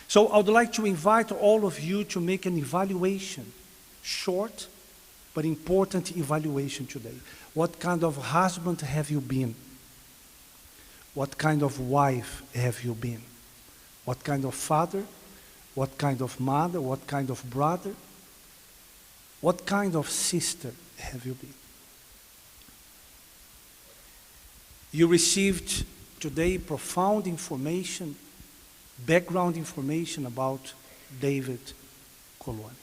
Speaker 3: So I would like to invite all of you to make an evaluation, short but important evaluation today. What kind of husband have you been? What kind of wife have you been? What kind of father? What kind of mother? What kind of brother? What kind of sister have you been? You received today profound information, background information about David Koloane.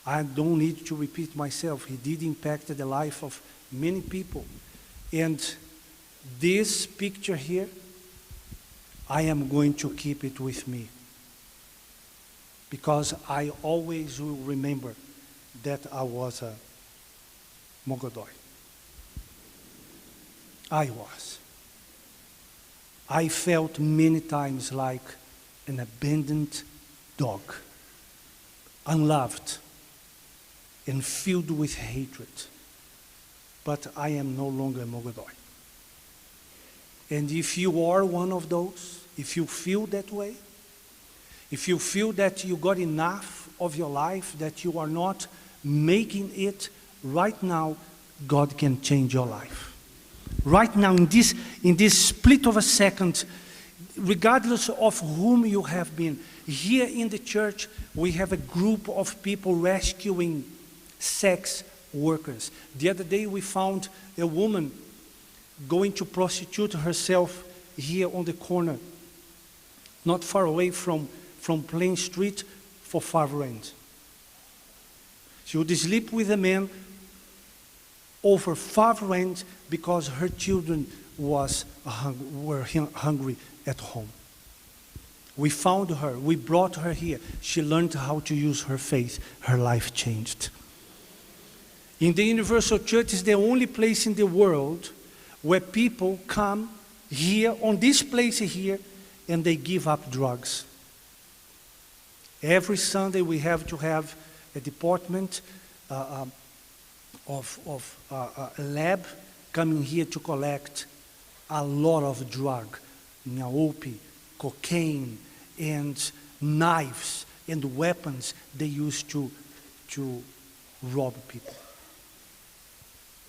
Speaker 3: I don't need to repeat myself. He did impact the life of many people. And this picture here, I am going to keep it with me, because I always will remember that I was a Mogodoi. I was. I felt many times like an abandoned dog, unloved and filled with hatred. But I am no longer a Mogodoi. And if you are one of those, if you feel that way, if you feel that you got enough of your life, that you are not making it, right now, God can change your life. Right now, in this split of a second, regardless of whom you have been, here in the church, we have a group of people rescuing sex workers. The other day, we found a woman going to prostitute herself here on the corner, not far away from Plain Street for 5 rand. She would sleep with a man over 5 rand because her children were hungry at home. We found her, we brought her here. She learned how to use her faith. Her life changed. In the Universal Church is the only place in the world where people come here, on this place here, and they give up drugs. Every Sunday we have to have a department a lab coming here to collect a lot of drug, nyaopi, cocaine, and knives and weapons they use to rob people.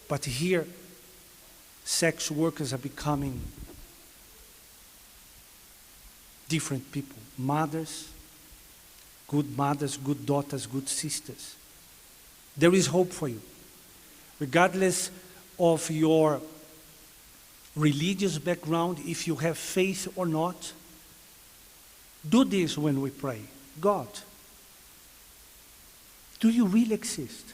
Speaker 3: But here, sex workers are becoming different people. Mothers, good daughters, good sisters. There is hope for you. Regardless of your religious background, if you have faith or not, do this when we pray. God, do you really exist?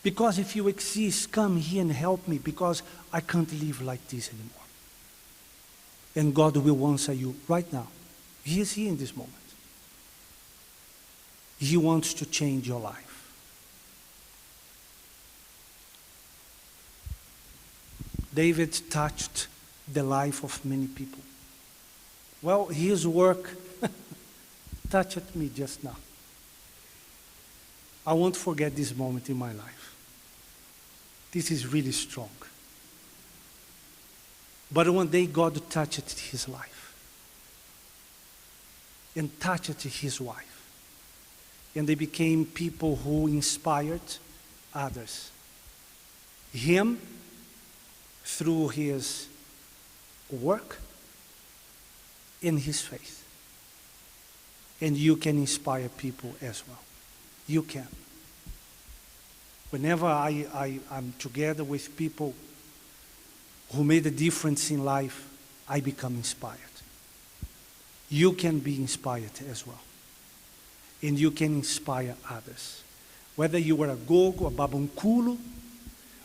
Speaker 3: Because if you exist, come here and help me, because I can't live like this anymore. And God will answer you right now. He is here in this moment. He wants to change your life. David touched the life of many people. Well, his work touched me just now. I won't forget this moment in my life. This is really strong. But one day God touched his life and touched his wife. And they became people who inspired others. Him through his work and his faith. And you can inspire people as well. You can. Whenever I'm together with people who made a difference in life, I become inspired. You can be inspired as well. And you can inspire others. Whether you are a gogo, a babunkulo,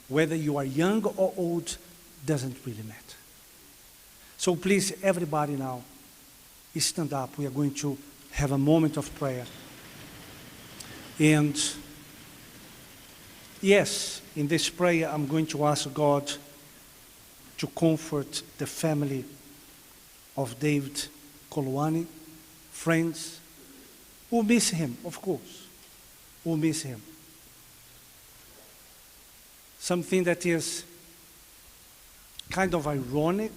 Speaker 3: whether you are young or old, doesn't really matter. So please, everybody now, stand up. We are going to have a moment of prayer. And yes, in this prayer, I'm going to ask God to comfort the family of David Koloane, friends. We'll miss him, of course. We'll miss him. Something that is kind of ironic,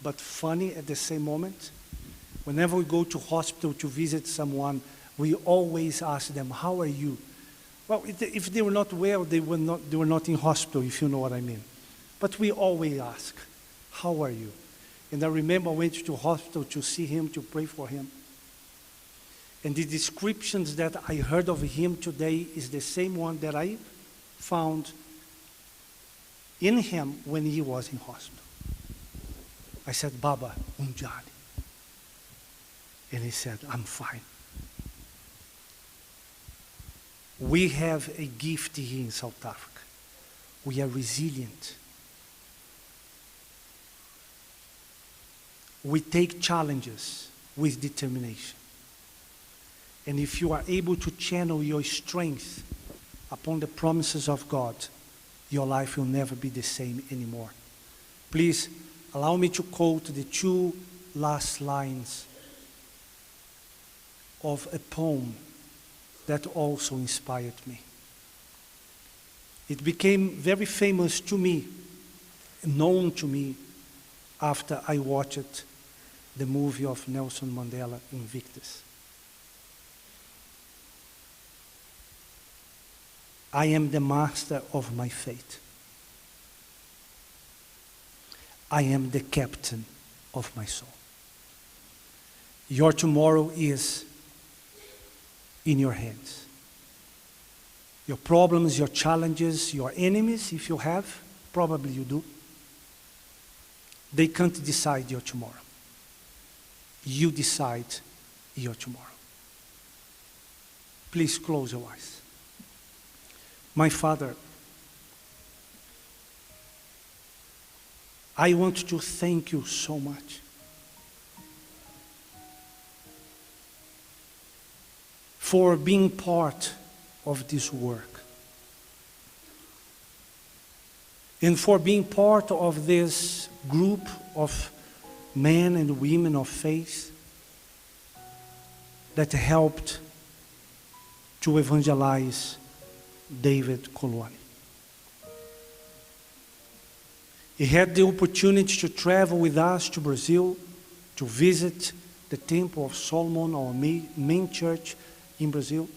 Speaker 3: but funny at the same moment. Whenever we go to hospital to visit someone, we always ask them, how are you? Well, if they were not well, they were not in hospital, if you know what I mean. But we always ask, how are you? And I remember I went to hospital to see him, to pray for him. And the descriptions that I heard of him today is the same one that I found in him when he was in hospital. I said, Baba, unjani. And he said, I'm fine. We have a gift here in South Africa. We are resilient. We take challenges with determination. And if you are able to channel your strength upon the promises of God, your life will never be the same anymore. Please allow me to quote the two last lines of a poem that also inspired me. It became very famous to me, known to me, after I watched the movie of Nelson Mandela, Invictus. I am the master of my fate. I am the captain of my soul. Your tomorrow is in your hands. Your problems, your challenges, your enemies, if you have, probably you do, they can't decide your tomorrow. You decide your tomorrow. Please close your eyes. My Father, I want to thank you so much for being part of this work and for being part of this group of men and women of faith that helped to evangelize David Koloane. He had the opportunity to travel with us to Brazil to visit the Temple of Solomon, our main church in Brazil.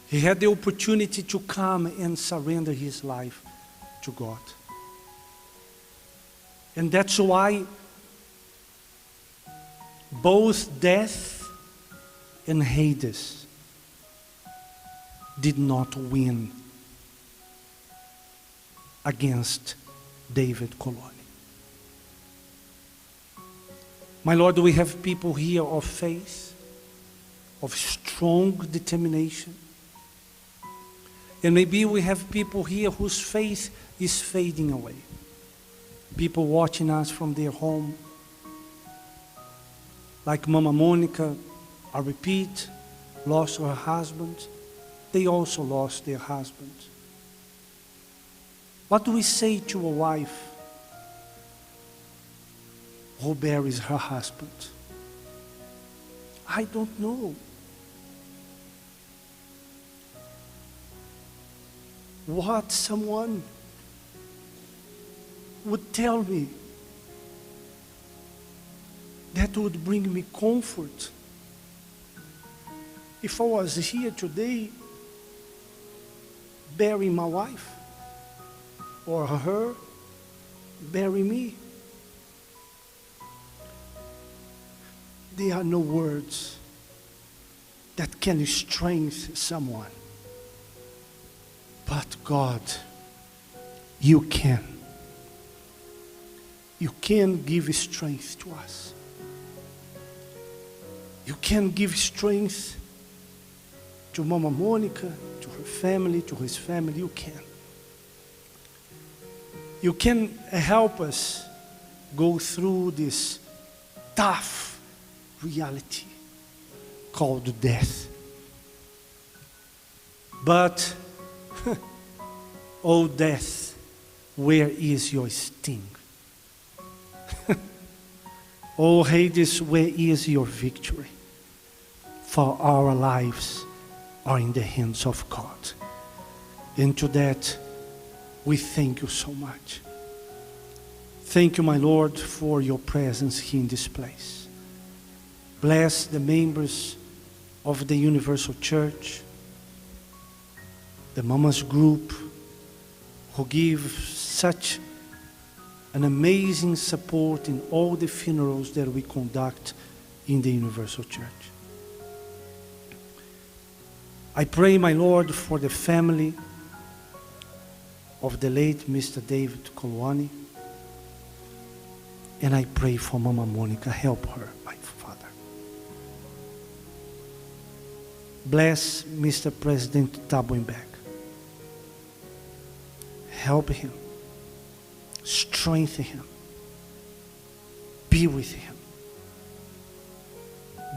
Speaker 3: He had the opportunity to come and surrender his life to God. And that's why both death and Hades did not win against David Koloane. My Lord, we have people here of faith, of strong determination. And maybe we have people here whose faith is fading away. People watching us from their home. Like Mama Monica, I repeat, lost her husband. They also lost their husband. What do we say to a wife who buries her husband? I don't know. What someone would tell me that would bring me comfort if I was here today burying my wife, or her bury me. There are no words that can strengthen someone. But God, you can. You can give strength to us. You can give strength to Mama Monica, to her family, to his family. You can. You can help us go through this tough reality called death. But, oh death, where is your sting? Oh Hades, where is your victory? For our lives are in the hands of God. And to that, we thank you so much. Thank you, my Lord, for your presence here in this place. Bless the members of the Universal Church, the Mamas Group, who give such an amazing support in all the funerals that we conduct in the Universal Church. I pray, my Lord, for the family of the late Mr. David Koloane, and I pray for Mama Monica. Help her, my Father. Bless Mr. President Thabo Mbeki. Help him. Strengthen him. Be with him.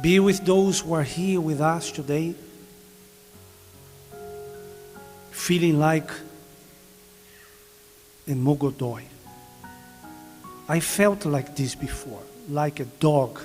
Speaker 3: Be with those who are here with us today, feeling like a Mogodoi. I felt like this before, like a dog